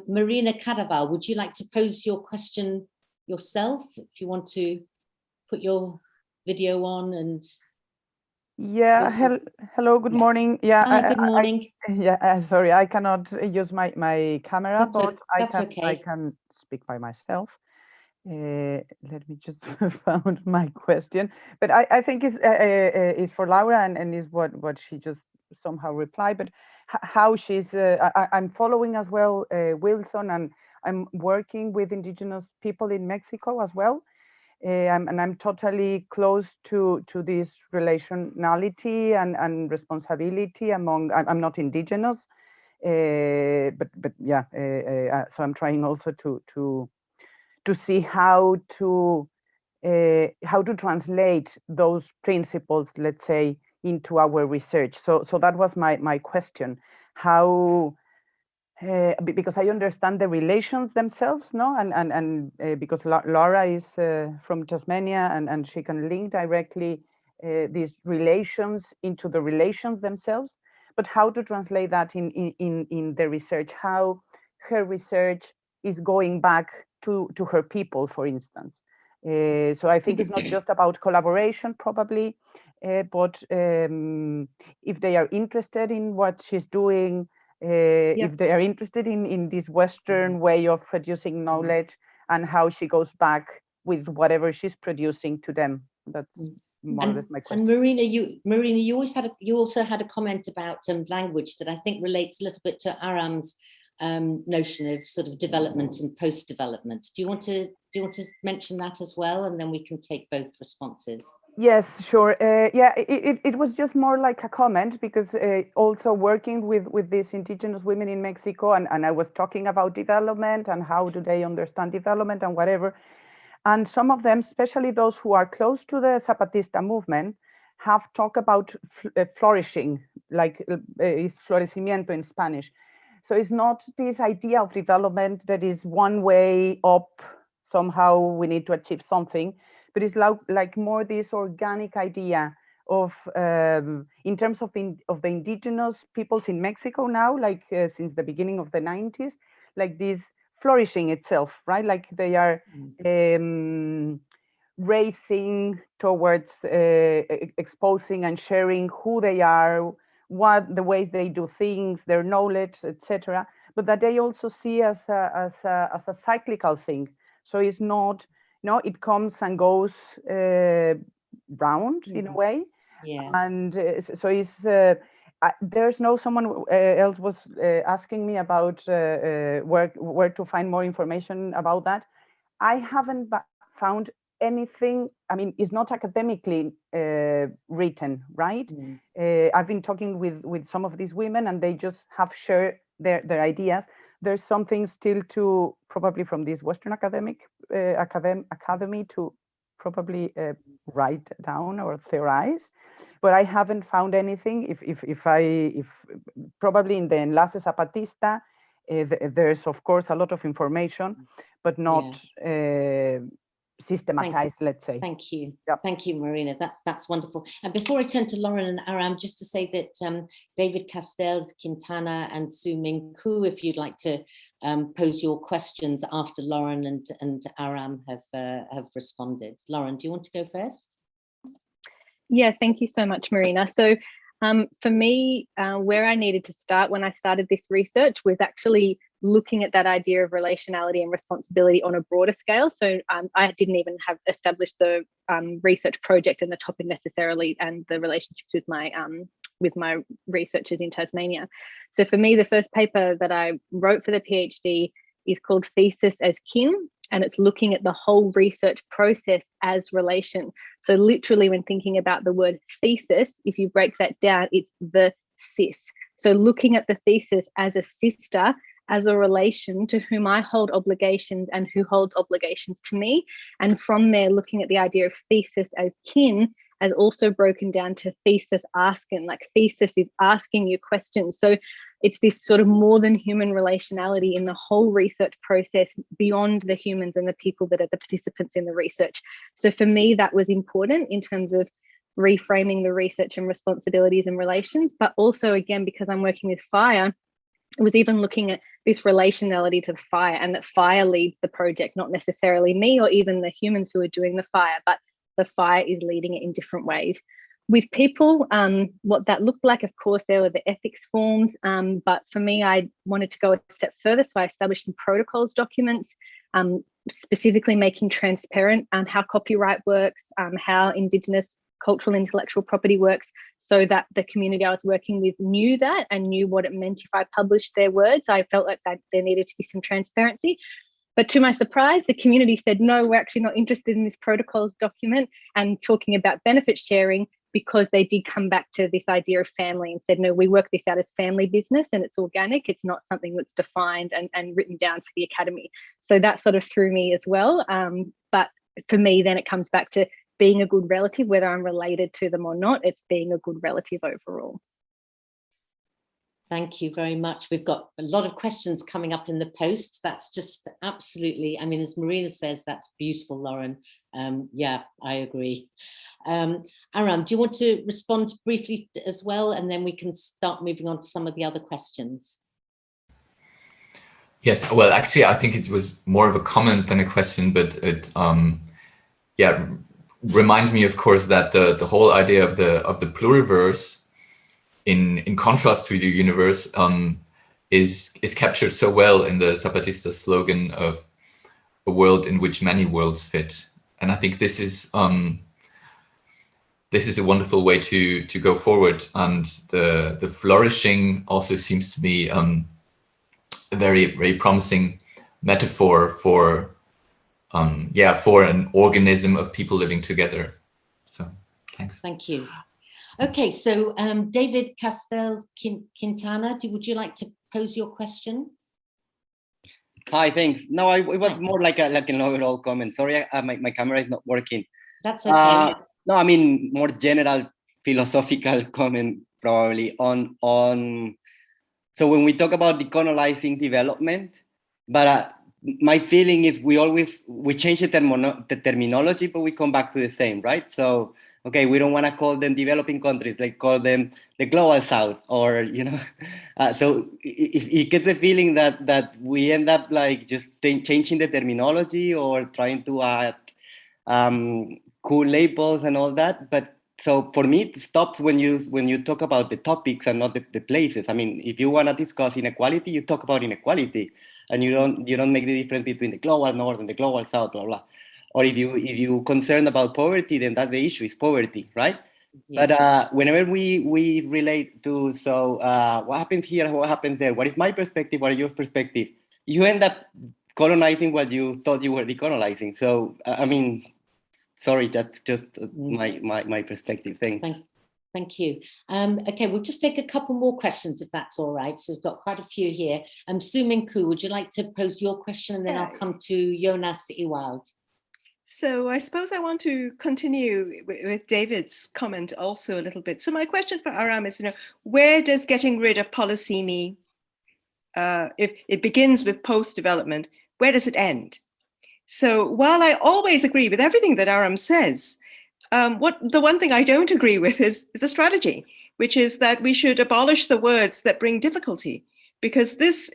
Marina Cadaval, would you like to pose your question yourself? If you want to put your video on and... Yeah, hello, good morning. Yeah, hi, good morning. Sorry, I cannot use my camera, but I can speak by myself. Let me just found my question, but I think it's for Laura and is what she just somehow replied, but how she's I'm following as well Wilson, and I'm working with Indigenous people in Mexico as well, and I'm totally close to this relationality and responsibility among. I'm not Indigenous, but yeah, so I'm trying also to see how to translate those principles, let's say, into our research. So that was my question. How, because I understand the relations themselves, no, and because Laura is from Tasmania, and she can link directly these relations into the relations themselves. But how to translate that in the research? How her research is going back to her people, for instance. So I think it's not just about collaboration, probably, but if they are interested in what she's doing, if they are interested in this Western way of producing knowledge, and how she goes back with whatever she's producing to them. That's more or less my question. And Marina, you also had a comment about language that I think relates a little bit to Aram's notion of sort of development and post-development. Do you want to mention that as well, and then we can take both responses? Yes, sure. Yeah, it was just more like a comment, because also working with these indigenous women in Mexico, and I was talking about development and how do they understand development and whatever. And some of them, especially those who are close to the Zapatista movement, have talked about flourishing, like is florecimiento in Spanish. So it's not this idea of development that is one way up, somehow we need to achieve something, but it's like more this organic idea of, in terms of the indigenous peoples in Mexico now, like since the beginning of the 90s, like this flourishing itself, right? Like they are racing towards exposing and sharing who they are, what the ways they do things, their knowledge, etc. But that they also see as a cyclical thing. So it's not, it comes and goes round in a way. Yeah. And so it's there's no someone else was asking me about where to find more information about that. I haven't found anything. I mean, it's not academically written, right? I've been talking with some of these women, and they just have shared their ideas. There's something still to probably from this Western academy to probably write down or theorize, but I haven't found anything. If probably in the Enlace Zapatista, there's of course a lot of information, but not systematized, let's say. Thank you. Yep. Thank you, Marina. That's wonderful. And before I turn to Lauren and Aram, just to say that David Castells, Quintana, and Su Ming Ku, if you'd like to pose your questions after Lauren and Aram have responded. Lauren, do you want to go first? Yeah, thank you so much, Marina. So for me, where I needed to start when I started this research was actually looking at that idea of relationality and responsibility on a broader scale. So I didn't even have established the research project and the topic necessarily, and the relationships with my researchers in Tasmania. So for me, the first paper that I wrote for the PhD is called Thesis as Kin, and it's looking at the whole research process as relation. So literally, when thinking about the word thesis, if you break that down, it's the sis. So looking at the thesis as a sister, as a relation to whom I hold obligations and who holds obligations to me. And from there, looking at the idea of thesis as kin, as also broken down to thesis asking, like thesis is asking you questions. So it's this sort of more than human relationality in the whole research process beyond the humans and the people that are the participants in the research. So for me, that was important in terms of reframing the research and responsibilities and relations, but also, again, because I'm working with fire, it was even looking at this relationality to the fire, and that fire leads the project, not necessarily me or even the humans who are doing the fire, but the fire is leading it in different ways. With people, what that looked like, of course, there were the ethics forms, but for me, I wanted to go a step further. So I established some protocols documents, specifically making transparent how copyright works, how Indigenous cultural intellectual property works, so that the community I was working with knew that and knew what it meant if I published their words. I felt like that there needed to be some transparency. But to my surprise, the community said, no, we're actually not interested in this protocols document and talking about benefit sharing, because they did come back to this idea of family and said, no, we work this out as family business and it's organic. It's not something that's defined and written down for the academy. So that sort of threw me as well. But for me, then it comes back to being a good relative, whether I'm related to them or not. It's being a good relative overall. Thank you very much. We've got a lot of questions coming up in the post. That's just absolutely, I mean, as Marina says, that's beautiful, Lauren. Yeah, I agree. Aram, do you want to respond briefly as well? And then we can start moving on to some of the other questions. Yes, well, actually, I think it was more of a comment than a question, but it, yeah, reminds me, of course, that the whole idea of the pluriverse, in contrast to the universe, is captured so well in the Zapatista slogan of a world in which many worlds fit. And I think this is a wonderful way to go forward. And the flourishing also seems to me a very, very promising metaphor for, for an organism of people living together. So thanks. Thank you. Okay, so David Castel Quintana, would you like to pose your question? Hi, thanks. No, it was more like an overall comment. Sorry, my camera is not working. That's okay. No, I mean more general philosophical comment probably on. So when we talk about decolonizing development, but my feeling is we change the terminology, but we come back to the same, right? So okay, we don't want to call them developing countries, like call them the global south, or so if it gets a feeling that we end up like just changing the terminology or trying to add cool labels and all that. But so for me, it stops when you talk about the topics and not the places. I mean, if you want to discuss inequality, you talk about inequality, and you don't make the difference between the global north and the global south, blah blah. Or if you concerned about poverty, then that's the issue, is poverty, right? Yeah. But whenever we relate to what happens here, what happens there, what is my perspective, what is your perspective, you end up colonizing what you thought you were decolonizing. So I mean, sorry, that's just my perspective. Thank you. Okay, we'll just take a couple more questions if that's all right. So we've got quite a few here. Su-Min-Ku, would you like to pose your question, and then I'll come to Jonas Ewald. So I suppose I want to continue with David's comment also a little bit. So my question for Aram is, where does getting rid of polysemy, if it begins with post-development, where does it end? So while I always agree with everything that Aram says, the one thing I don't agree with is the strategy, which is that we should abolish the words that bring difficulty, because this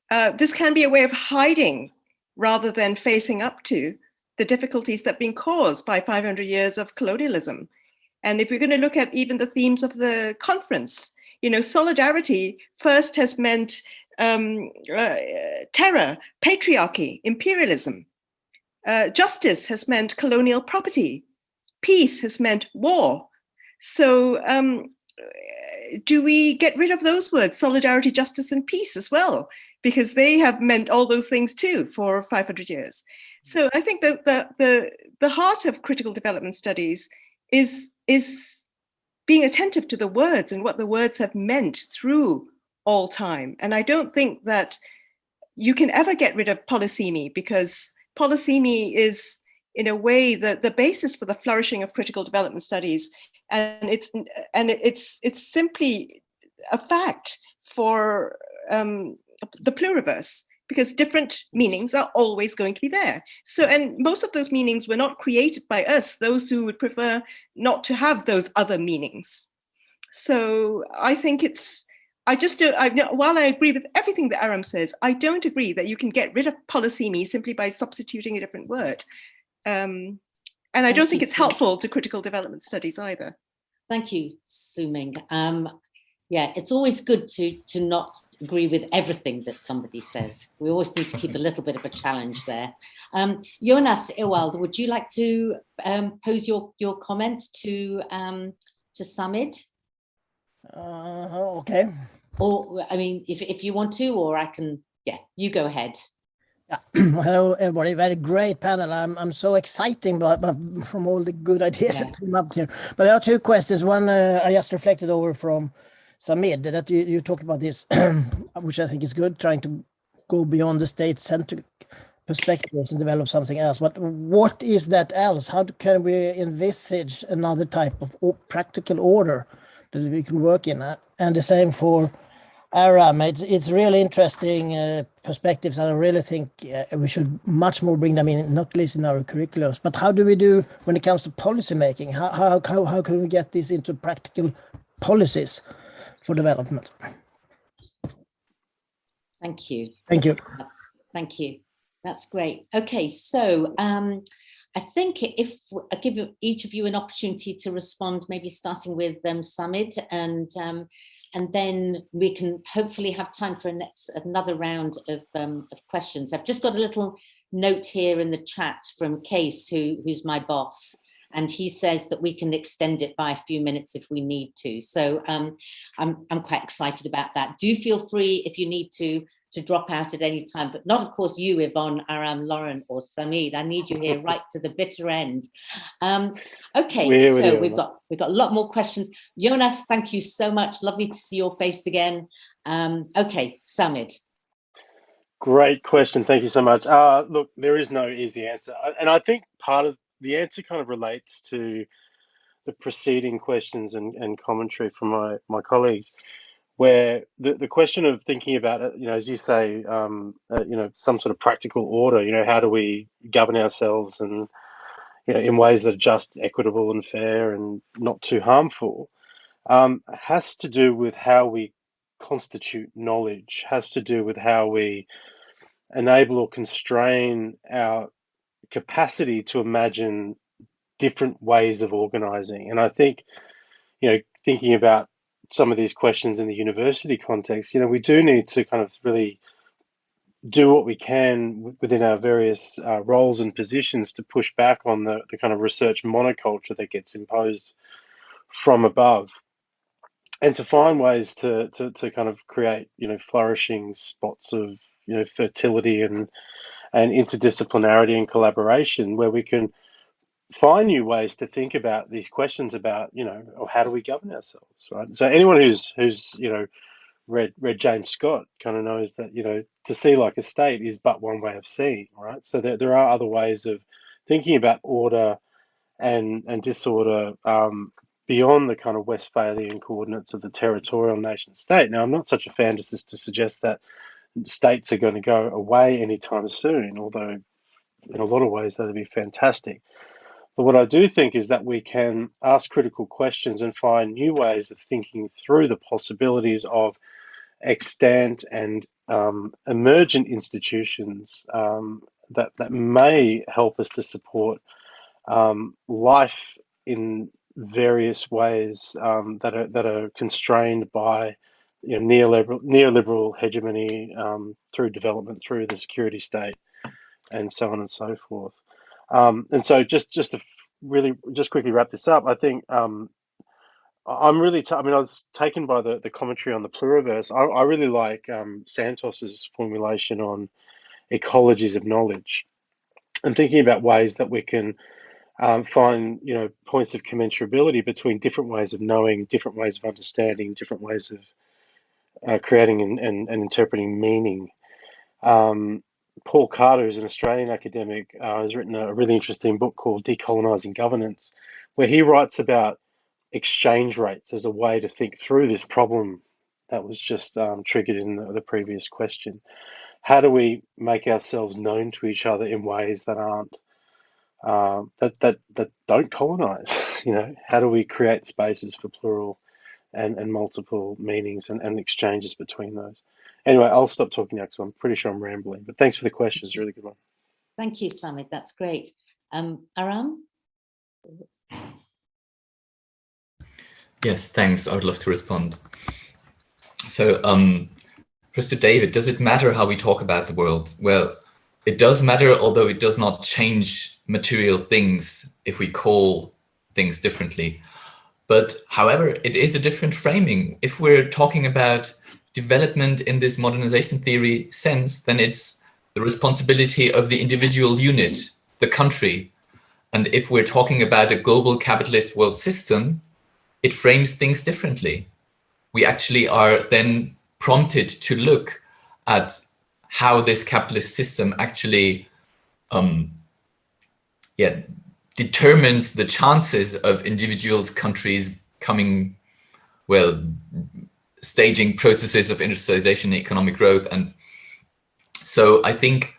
can be a way of hiding rather than facing up to the difficulties that have been caused by 500 years of colonialism. And if we're going to look at even the themes of the conference, solidarity first has meant terror, patriarchy, imperialism. Justice has meant colonial property. Peace has meant war. So do we get rid of those words, solidarity, justice, and peace as well? Because they have meant all those things too for 500 years. So I think that the heart of critical development studies is being attentive to the words and what the words have meant through all time. And I don't think that you can ever get rid of polysemy, because polysemy is, in a way, the basis for the flourishing of critical development studies. And it's simply a fact for the pluriverse, because different meanings are always going to be there. So, and most of those meanings were not created by us, those who would prefer not to have those other meanings. So I think while I agree with everything that Aram says, I don't agree that you can get rid of polysemy simply by substituting a different word. And I don't think it's helpful to critical development studies either. Thank you, Su-Ming. Yeah, it's always good to not agree with everything that somebody says. We always need to keep a little bit of a challenge there. Jonas Ewald, would you like to pose your comment to Samid? Okay. Or, I mean, if you want to, or I can, yeah, you go ahead. Yeah. Hello, everybody. Very great panel. I'm so exciting from all the good ideas that came up here. But there are two questions. One I just reflected over from Samid, that you talk about this, which I think is good, trying to go beyond the state-centric perspectives and develop something else. But what is that else? How can we envisage another type of practical order that we can work in? And the same for Aram. It's really interesting perspectives, and I really think we should much more bring them in, not least in our curriculums. But how do we do when it comes to policy making? How can we get this into practical policies for development? Thank you. Thank you. Thank you. That's great. Okay, so I think if I give each of you an opportunity to respond, maybe starting with Samid, and then we can hopefully have time for another round of questions. I've just got a little note here in the chat from Case, who's my boss, and he says that we can extend it by a few minutes if we need to. So I'm quite excited about that. Do feel free if you need to drop out at any time, but not, of course, you, Yvonne, Aram, Lauren, or Samid. I need you here right to the bitter end. Okay, so we've got a lot more questions. Jonas, thank you so much. Lovely to see your face again. Okay, Samid. Great question. Thank you so much. Look, there is no easy answer. And I think part of the answer kind of relates to the preceding questions and commentary from my colleagues, where the question of thinking about it, as you say, some sort of practical order, how do we govern ourselves and, in ways that are just, equitable and fair and not too harmful, has to do with how we constitute knowledge, has to do with how we enable or constrain our capacity to imagine different ways of organizing. And I think, thinking about some of these questions in the university context, we do need to kind of really do what we can within our various roles and positions to push back on the kind of research monoculture that gets imposed from above, and to find ways to kind of create, flourishing spots of, fertility and interdisciplinarity and collaboration, where we can find new ways to think about these questions about, or how do we govern ourselves, right? So anyone who's read James Scott kind of knows that, to see like a state is but one way of seeing, right? So there are other ways of thinking about order and disorder beyond the kind of Westphalian coordinates of the territorial nation state. Now, I'm not such a fan to suggest that states are going to go away anytime soon, although in a lot of ways that'd be fantastic. But what I do think is that we can ask critical questions and find new ways of thinking through the possibilities of extant and emergent institutions that may help us to support life in various ways that are constrained by neoliberal hegemony through development, through the security state, and so on and so forth. And so just to really just quickly wrap this up, I think I'm really, I was taken by the commentary on the pluriverse. I really like Santos's formulation on ecologies of knowledge, and thinking about ways that we can find, points of commensurability between different ways of knowing, different ways of understanding, different ways of creating and interpreting meaning. Paul Carter, who's an Australian academic, has written a really interesting book called Decolonising Governance, where he writes about exchange rates as a way to think through this problem that was just triggered in the previous question. How do we make ourselves known to each other in ways that aren't that don't colonize? How do we create spaces for plural and multiple meanings and exchanges between those? Anyway, I'll stop talking now because I'm pretty sure I'm rambling, but thanks for the question. It's a really good one. Thank you, Samid. That's great. Aram? Yes, thanks. I would love to respond. So, first to David, does it matter how we talk about the world? Well, it does matter, although it does not change material things if we call things differently. But however, it is a different framing. If we're talking about development in this modernization theory sense, then it's the responsibility of the individual unit, the country. And if we're talking about a global capitalist world system, it frames things differently. We actually are then prompted to look at how this capitalist system actually determines the chances of individuals, countries coming, staging processes of industrialization and economic growth. And so I think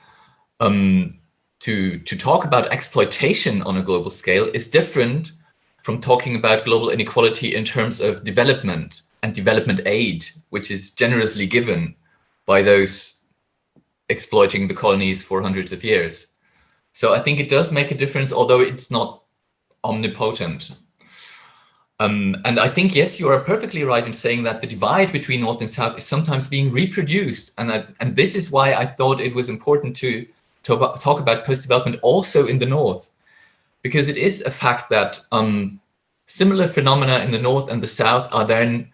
to talk about exploitation on a global scale is different from talking about global inequality in terms of development and development aid, which is generously given by those exploiting the colonies for hundreds of years. So I think it does make a difference, although it's not omnipotent. And I think, yes, you are perfectly right in saying that the divide between North and South is sometimes being reproduced. And this is why I thought it was important to talk about post-development also in the North, because it is a fact that similar phenomena in the North and the South are then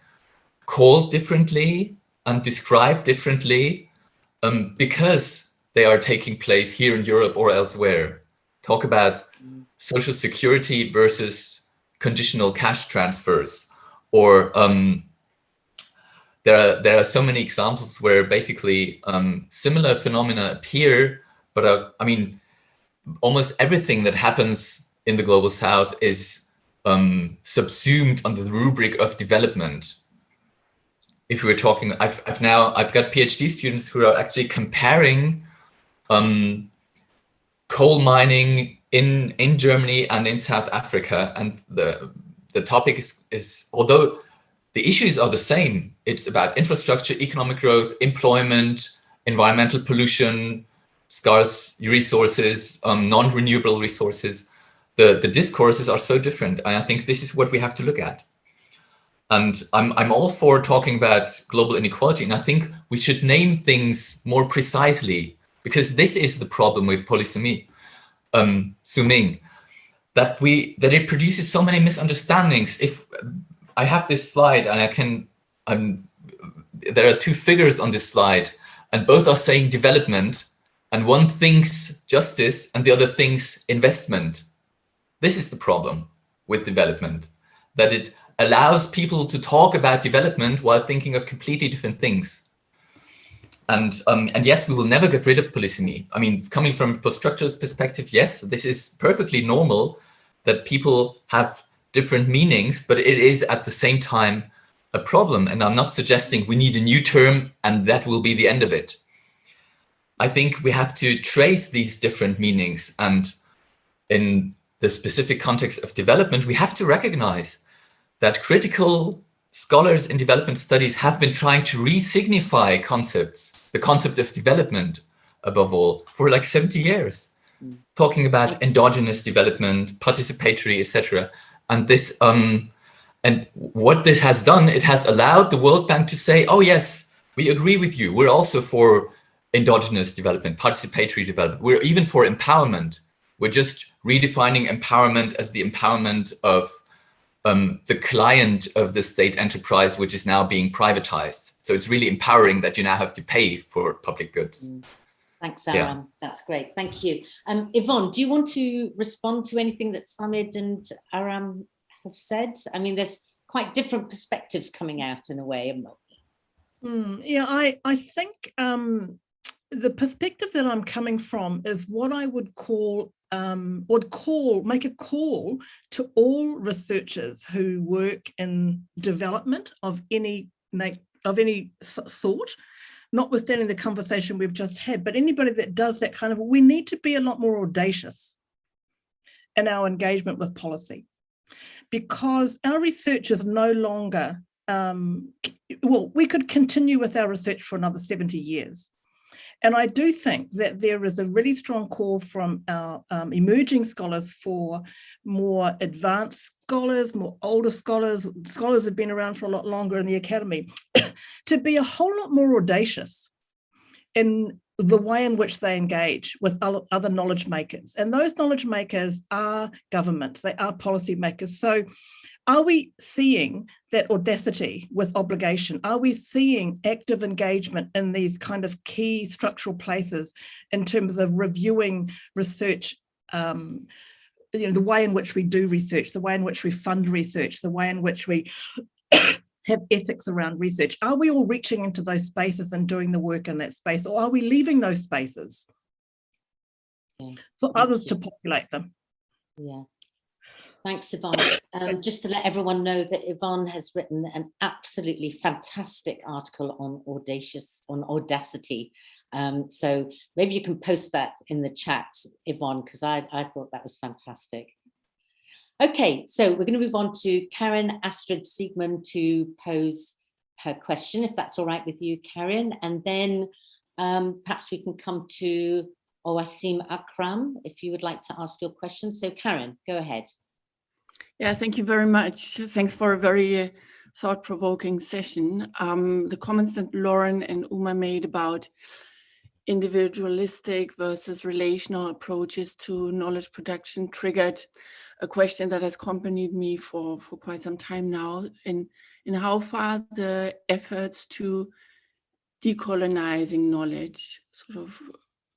called differently and described differently because they are taking place here in Europe or elsewhere. Talk about social security versus conditional cash transfers, or there are so many examples where basically similar phenomena appear, but I mean, almost everything that happens in the global South is subsumed under the rubric of development. If we're talking, I've got PhD students who are actually comparing coal mining in Germany and in South Africa, and the topic is although the issues are the same, it's about infrastructure, economic growth, employment, environmental pollution, scarce resources, non-renewable resources. The discourses are so different, and I think this is what we have to look at. And I'm all for talking about global inequality, and I think we should name things more precisely, because this is the problem with polysemy, Suming, that it produces so many misunderstandings. If I have this slide, and there are two figures on this slide, and both are saying development, and one thinks justice and the other thinks investment. This is the problem with development, that it allows people to talk about development while thinking of completely different things. And yes, we will never get rid of polysemy. I mean, coming from post-structuralist perspectives, yes, this is perfectly normal that people have different meanings, but it is at the same time a problem. And I'm not suggesting we need a new term and that will be the end of it. I think we have to trace these different meanings, and in the specific context of development, we have to recognize that critical scholars in development studies have been trying to re-signify concepts, the concept of development above all, for like 70 years, talking about endogenous development, participatory, etc. And this, and what this has done, it has allowed the World Bank to say, oh yes, we agree with you. We're also for endogenous development, participatory development. We're even for empowerment. We're just redefining empowerment as the empowerment of the client of the state enterprise, which is now being privatized. So it's really empowering that you now have to pay for public goods. Thanks, Aram. Yeah. That's great. Thank you. Yvonne, do you want to respond to anything that Samid and Aram have said? I mean, there's quite different perspectives coming out in a way. Yeah, I think the perspective that I'm coming from is what I would make a call to all researchers who work in development of any sort, notwithstanding the conversation we've just had, but anybody that does that kind of, we need to be a lot more audacious in our engagement with policy, because our research is no longer, well, we could continue with our research for another 70 years. And I do think that there is a really strong call from our emerging scholars for more advanced scholars, more older scholars have been around for a lot longer in the academy, to be a whole lot more audacious in the way in which they engage with other knowledge makers. And those knowledge makers are governments, they are policy makers. So are we seeing that audacity with obligation? Are we seeing active engagement in these kind of key structural places in terms of reviewing research, the way in which we do research, the way in which we fund research, the way in which we have ethics around research? Are we all reaching into those spaces and doing the work in that space, or are we leaving those spaces for others to populate them? Yeah. Thanks, Yvonne. Just to let everyone know that Yvonne has written an absolutely fantastic article on audacity. So maybe you can post that in the chat, Yvonne, because I thought that was fantastic. Okay, so we're going to move on to Karen Astrid Siegmund to pose her question, if that's all right with you, Karen. And then perhaps we can come to Owasim Akram, if you would like to ask your question. So Karen, go ahead. Yeah, thank you very much. Thanks for a very thought-provoking session. The comments that Lauren and Uma made about individualistic versus relational approaches to knowledge production triggered a question that has accompanied me for quite some time now, in how far the efforts to decolonizing knowledge, sort of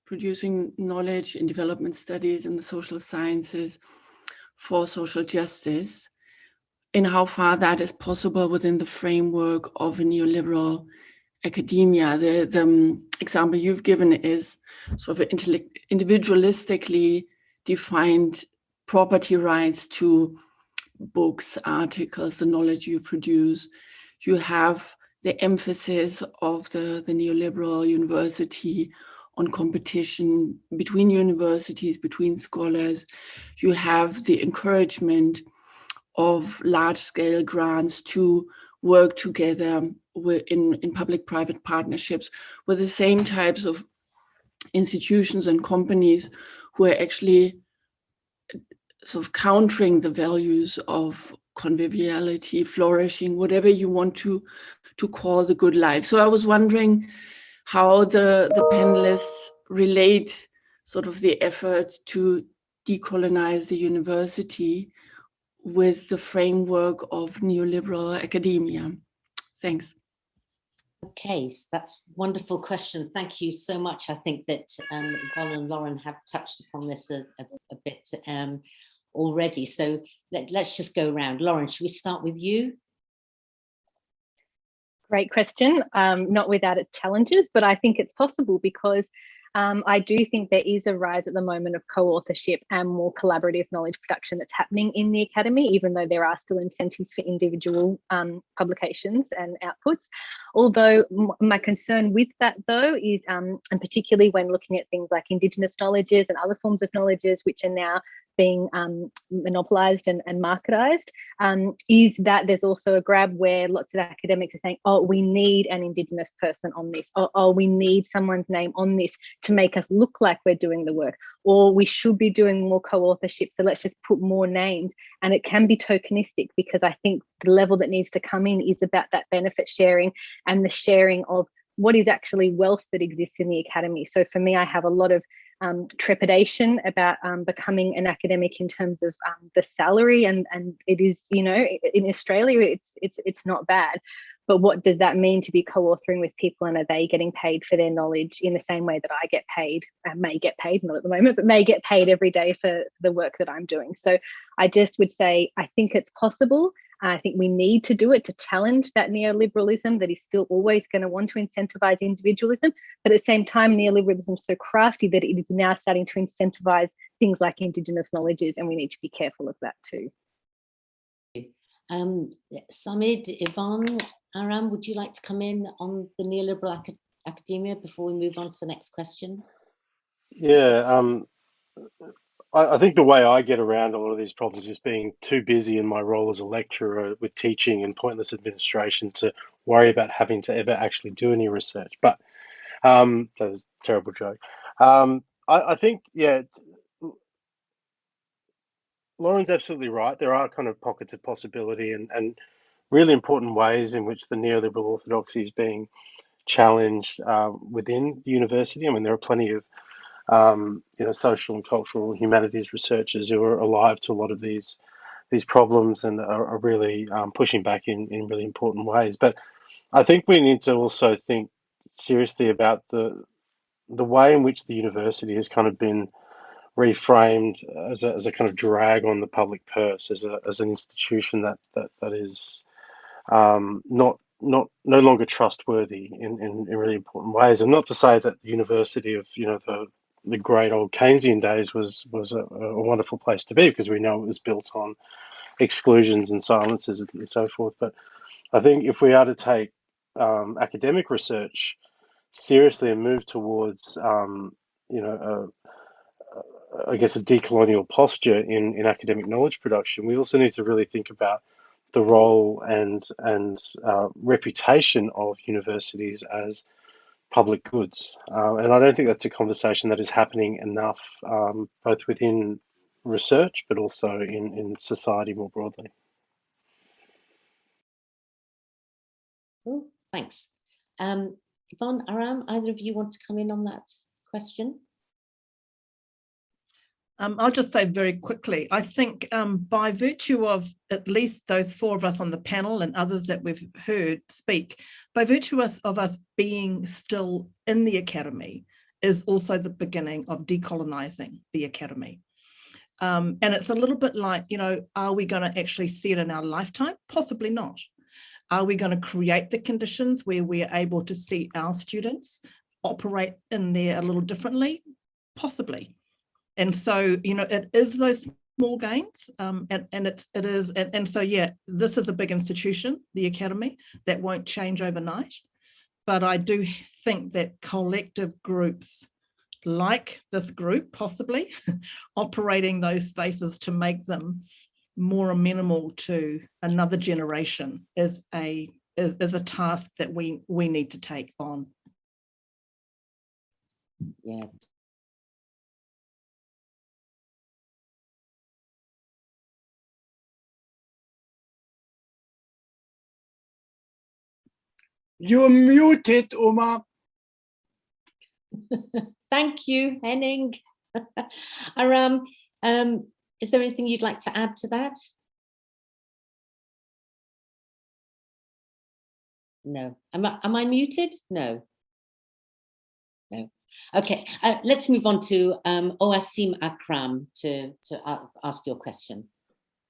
producing knowledge in development studies in the social sciences for social justice, in how far that is possible within the framework of a neoliberal academia. The example you've given is sort of individualistically defined property rights to books, articles, the knowledge you produce. You have the emphasis of the neoliberal university on competition between universities, between scholars. You have the encouragement of large-scale grants to work together in public-private partnerships with the same types of institutions and companies who are actually sort of countering the values of conviviality, flourishing, whatever you want to call the good life. So I was wondering how the panelists relate sort of the efforts to decolonize the university with the framework of neoliberal academia. Thanks. Okay, so that's a wonderful question. Thank you so much. I think that Yvonne and Lauren have touched upon this a bit already. So let's just go around. Lauren, should we start with you? Great question. Not without its challenges, but I think it's possible because I do think there is a rise at the moment of co-authorship and more collaborative knowledge production that's happening in the academy, even though there are still incentives for individual publications and outputs. Although my concern with that, though, is, and particularly when looking at things like Indigenous knowledges and other forms of knowledges, which are now being monopolised and marketised, is that there's also a grab where lots of academics are saying, oh, we need an Indigenous person on this, or oh, we need someone's name on this to make us look like we're doing the work, or we should be doing more co-authorship, so let's just put more names. And it can be tokenistic, because I think the level that needs to come in is about that benefit sharing and the sharing of what is actually wealth that exists in the academy. So for me, I have a lot of trepidation about becoming an academic in terms of the salary, and it is, you know, in Australia it's not bad, but what does that mean to be co-authoring with people, and are they getting paid for their knowledge in the same way that I get paid, may get paid, not at the moment, but may get paid every day for the work that I'm doing? So I just would say I think it's possible. I think we need to do it to challenge that neoliberalism that is still always going to want to incentivize individualism. But at the same time, neoliberalism is so crafty that it is now starting to incentivize things like Indigenous knowledges, and we need to be careful of that too. Samid, Yvonne, Aram, would you like to come in on the neoliberal academia before we move on to the next question? Yeah, I think the way I get around a lot of these problems is being too busy in my role as a lecturer with teaching and pointless administration to worry about having to ever actually do any research. But that's a terrible joke. I think, yeah, Lauren's absolutely right. There are kind of pockets of possibility and really important ways in which the neoliberal orthodoxy is being challenged within the university. I mean, there are plenty of social and cultural humanities researchers who are alive to a lot of these problems and are really pushing back in really important ways. But I think we need to also think seriously about the way in which the university has kind of been reframed as a kind of drag on the public purse, as an institution that is no longer trustworthy in really important ways. And not to say that the university of the great old Keynesian days was a wonderful place to be, because we know it was built on exclusions and silences and so forth. But I think if we are to take academic research seriously and move towards I guess a decolonial posture in academic knowledge production, we also need to really think about the role and reputation of universities as public goods. And I don't think that's a conversation that is happening enough, both within research, but also in society more broadly. Oh, thanks. Yvonne, Aram, either of you want to come in on that question? I'll just say very quickly, I think by virtue of at least those four of us on the panel and others that we've heard speak, by virtue of us being still in the academy is also the beginning of decolonising the academy. And it's a little bit like, you know, are we going to actually see it in our lifetime? Possibly not. Are we going to create the conditions where we're able to see our students operate in there a little differently? Possibly. And so, you know, it is those small gains, and so, yeah, this is a big institution, the academy, that won't change overnight. But I do think that collective groups like this group, possibly, operating those spaces to make them more amenable to another generation is a task that we need to take on. Yeah. You're muted, Uma. Thank you, Henning. Aram, is there anything you'd like to add to that? No. Am I muted? No. No. Okay, let's move on to Oasim Akram to ask your question.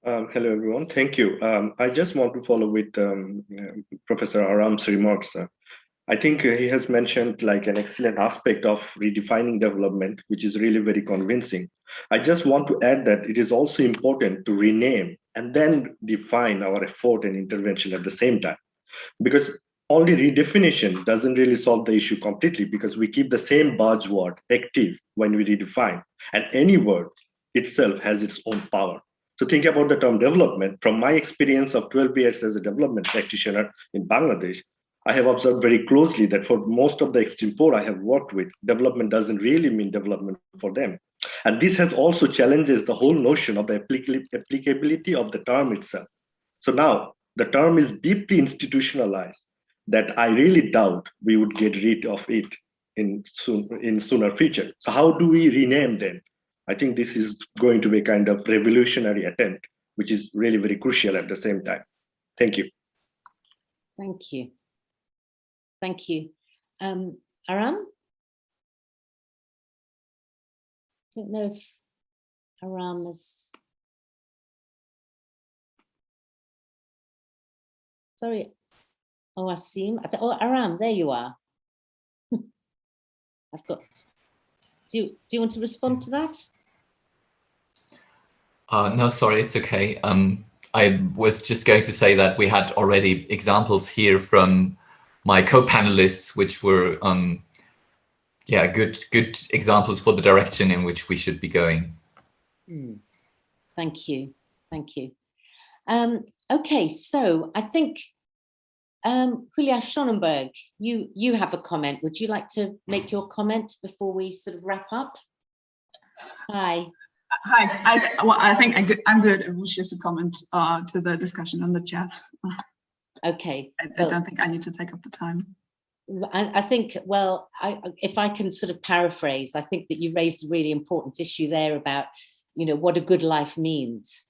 Hello, everyone. Thank you. I just want to follow with Professor Aram's remarks. I think he has mentioned like an excellent aspect of redefining development, which is really very convincing. I just want to add that it is also important to rename and then define our effort and intervention at the same time, because only redefinition doesn't really solve the issue completely, because we keep the same buzzword active when we redefine, and any word itself has its own power. So think about the term development. From my experience of 12 years as a development practitioner in Bangladesh, I have observed very closely that for most of the extempore I have worked with, development doesn't really mean development for them. And this has also challenges the whole notion of the applicability of the term itself. So now the term is deeply institutionalized that I really doubt we would get rid of it in sooner future. So how do we rename them? I think this is going to be a kind of revolutionary attempt, which is really very crucial at the same time. Thank you. Thank you. Thank you. Aram? I don't know if Aram is... Sorry, Oasim. Oh, Aram, there you are. I've got... Do you want to respond to that? No, sorry, it's okay. I was just going to say that we had already examples here from my co-panelists, which were, yeah, good examples for the direction in which we should be going. Thank you, thank you. Okay, so I think Julia Schonenberg, you have a comment. Would you like to make your comment before we sort of wrap up? Hi. Hi, I think I'm good. It was just a comment to the discussion on the chat. Okay. I don't think I need to take up the time. I think, well, if I can sort of paraphrase, I think that you raised a really important issue there about, you know, what a good life means.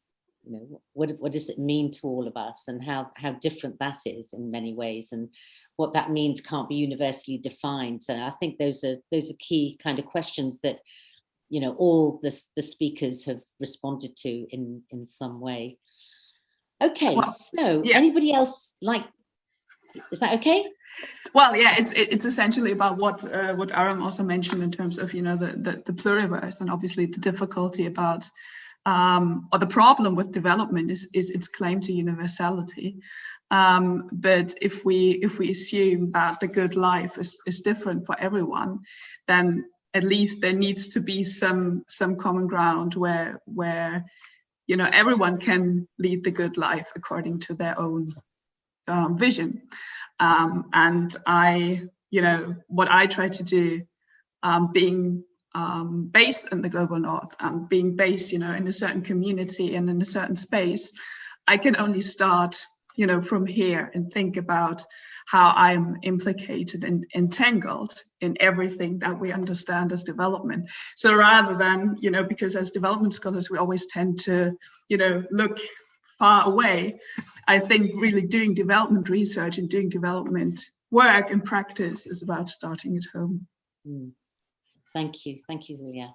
You know, what does it mean to all of us, and how different that is in many ways, and what that means can't be universally defined. So I think those are key kind of questions that, you know, all the speakers have responded to in some way. Okay, well, so yeah. Anybody else like? Is that okay? Well, yeah, it's essentially about what Aram also mentioned in terms of, you know, the pluriverse, and obviously the difficulty about or the problem with development is its claim to universality. But if we assume that the good life is different for everyone, then at least there needs to be some common ground where you know, everyone can lead the good life according to their own vision. And you know, what I try to do, being based in the global north, being based, you know, in a certain community and in a certain space, I can only start from here and think about how I'm implicated and entangled in everything that we understand as development. So rather than, because as development scholars, we always tend to, look far away, I think really doing development research and doing development work and practice is about starting at home. Thank you, Julia.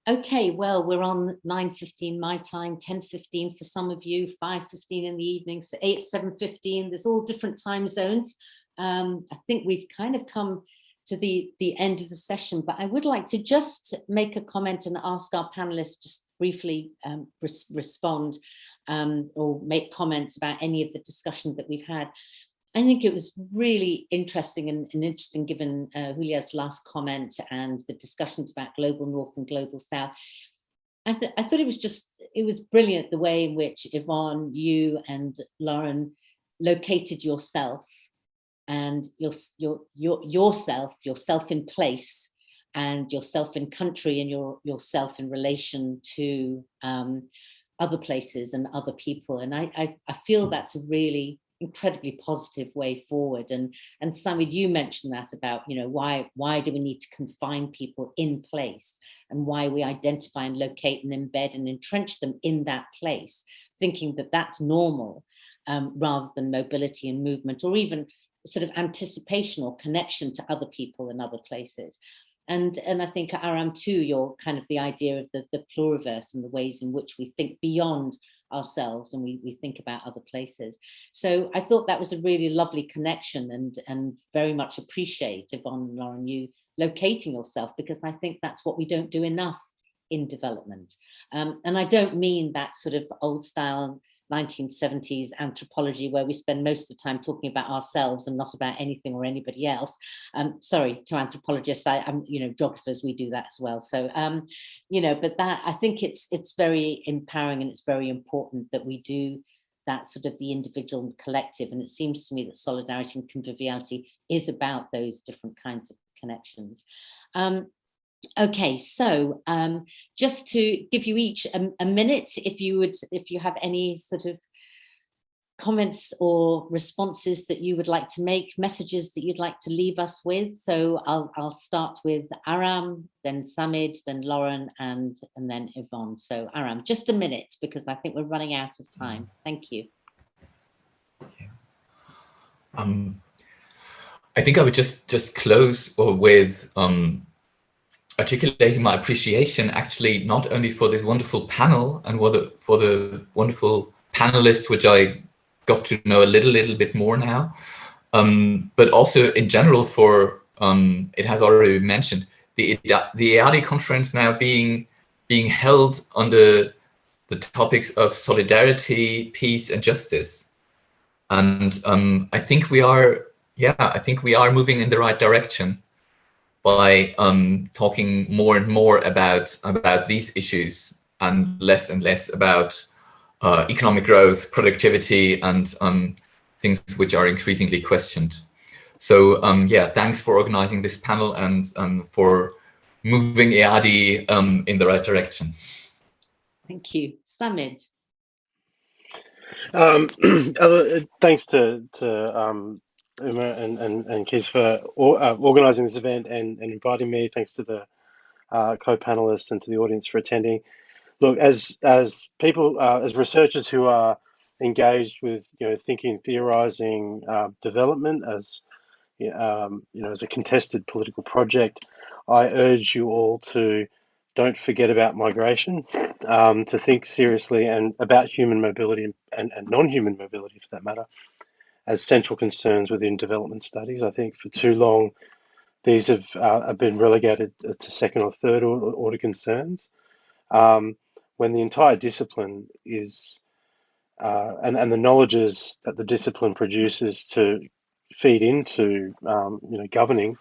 Okay, well, we're on 9:15 my time, 10:15 for some of you, 5:15 in the evening, so 7:15. There's all different time zones. I think we've kind of come to the end of the session, but I would like to just make a comment and ask our panelists just briefly respond or make comments about any of the discussion that we've had. I think it was really interesting and interesting given Julia's last comment and the discussions about global north and global south. I thought it was brilliant the way in which Yvonne, you and Lauren located yourself and yourself in place and yourself in country and yourself in relation to other places and other people. And I feel that's a really incredibly positive way forward. And Samid, you mentioned that about, why do we need to confine people in place and why we identify and locate and embed and entrench them in that place, thinking that that's normal rather than mobility and movement or even sort of anticipation or connection to other people in other places. And I think Aram too, you're kind of the idea of the pluriverse and the ways in which we think beyond ourselves and we think about other places. So I thought that was a really lovely connection and very much appreciate, Yvonne and Lauren, you locating yourself, because I think that's what we don't do enough in development. And I don't mean that sort of old style 1970s anthropology where we spend most of the time talking about ourselves and not about anything or anybody else. Sorry to anthropologists, I'm geographers, we do that as well. So, but that I think it's very empowering and it's very important that we do that sort of the individual and collective. And it seems to me that solidarity and conviviality is about those different kinds of connections. Okay, so just to give you each a minute, if you have any sort of comments or responses that you would like to make, messages that you'd like to leave us with. So I'll start with Aram, then Samid, then Lauren, and then Yvonne. So Aram, just a minute because I think we're running out of time. Thank you. I think I would just close with articulating my appreciation actually not only for this wonderful panel and for the wonderful panelists, which I got to know a little bit more now, but also in general for, it has already been mentioned, the EADI conference now being held under the topics of solidarity, peace and justice. And I think we are moving in the right direction by talking more and more about these issues and less about economic growth, productivity, and things which are increasingly questioned. So yeah, thanks for organizing this panel and for moving EADI in the right direction. Thank you. Samid. Thanks to Uma and Kiz for organising this event and inviting me. Thanks to the co-panelists and to the audience for attending. Look, as people, as researchers who are engaged with thinking, theorising development as as a contested political project, I urge you all to don't forget about migration, to think seriously and about human mobility and non-human mobility for that matter, as central concerns within development studies. I think for too long, these have been relegated to second or third order concerns, when the entire discipline is, and the knowledges that the discipline produces to feed into, governing,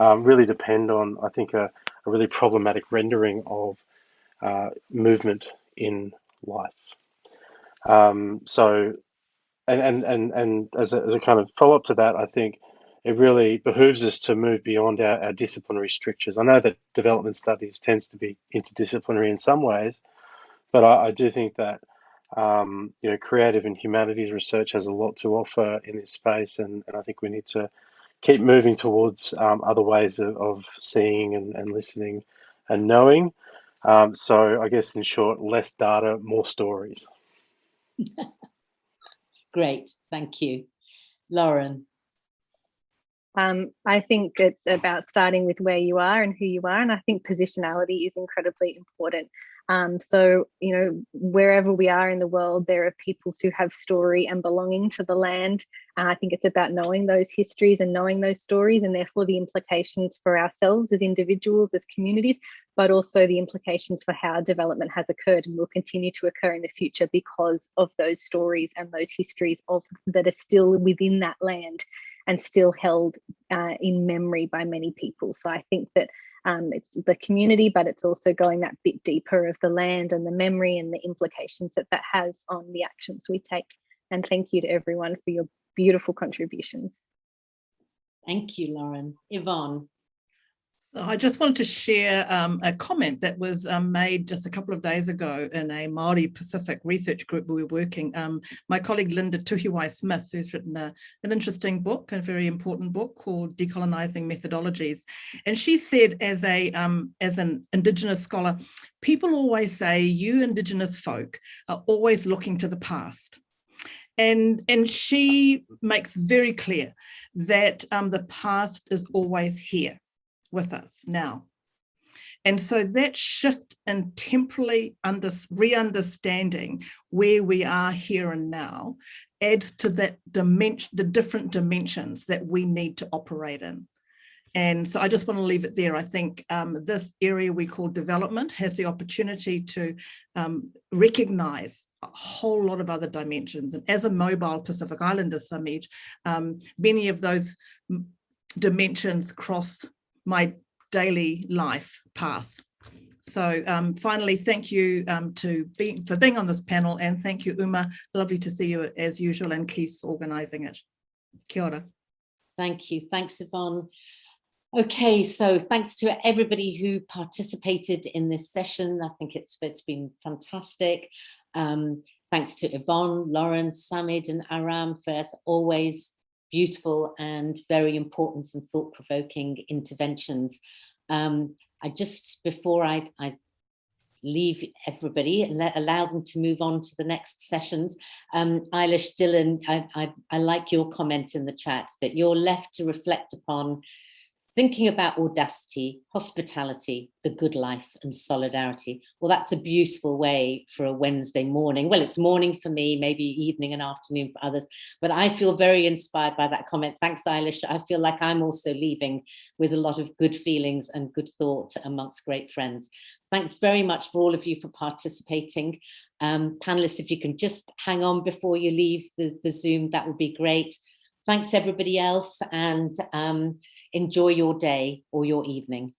really depend on, I think, a really problematic rendering of movement in life. So. And as a kind of follow-up to that, I think it really behooves us to move beyond our disciplinary strictures. I know that development studies tends to be interdisciplinary in some ways, but I do think that creative and humanities research has a lot to offer in this space, and I think we need to keep moving towards other ways of seeing and listening and knowing. So I guess in short, less data, more stories. Great, thank you. Lauren. I think it's about starting with where you are and who you are, and I think positionality is incredibly important. So, wherever we are in the world, there are peoples who have story and belonging to the land. And I think it's about knowing those histories and knowing those stories, and therefore the implications for ourselves as individuals, as communities, but also the implications for how development has occurred and will continue to occur in the future because of those stories and those histories that are still within that land and still held in memory by many people. So I think that it's the community, but it's also going that bit deeper of the land and the memory and the implications that has on the actions we take. And thank you to everyone for your beautiful contributions. Thank you, Lauren. Yvonne. So I just wanted to share a comment that was made just a couple of days ago in a Māori Pacific research group we were working. My colleague Linda Tuhiwai-Smith, who's written an interesting book, a very important book called Decolonising Methodologies. And she said, as an Indigenous scholar, people always say you Indigenous folk are always looking to the past. And she makes very clear that the past is always here with us now. And so that shift in temporally re-understanding where we are here and now adds to that dimension, the different dimensions that we need to operate in. And so I just want to leave it there. I think this area we call development has the opportunity to recognise a whole lot of other dimensions. And as a mobile Pacific Islander, Samid, many of those dimensions cross my daily life path. So finally, thank you for being on this panel, and thank you, Uma. Lovely to see you as usual, and Keith for organising it. Kia ora. Thank you. Thanks, Yvonne. Okay, so thanks to everybody who participated in this session. I think it's been fantastic. Thanks to Yvonne, Lauren, Samid and Aram for, as always, beautiful and very important and thought-provoking interventions. I just, before I leave everybody and allow them to move on to the next sessions, Eilish, Dylan, I like your comment in the chat that you're left to reflect upon thinking about audacity, hospitality, the good life and solidarity. Well, that's a beautiful way for a Wednesday morning. Well, it's morning for me, maybe evening and afternoon for others, but I feel very inspired by that comment. Thanks, Eilish. I feel like I'm also leaving with a lot of good feelings and good thought amongst great friends. Thanks very much for all of you for participating. Panelists, if you can just hang on before you leave the Zoom, that would be great. Thanks everybody else, and enjoy your day or your evening.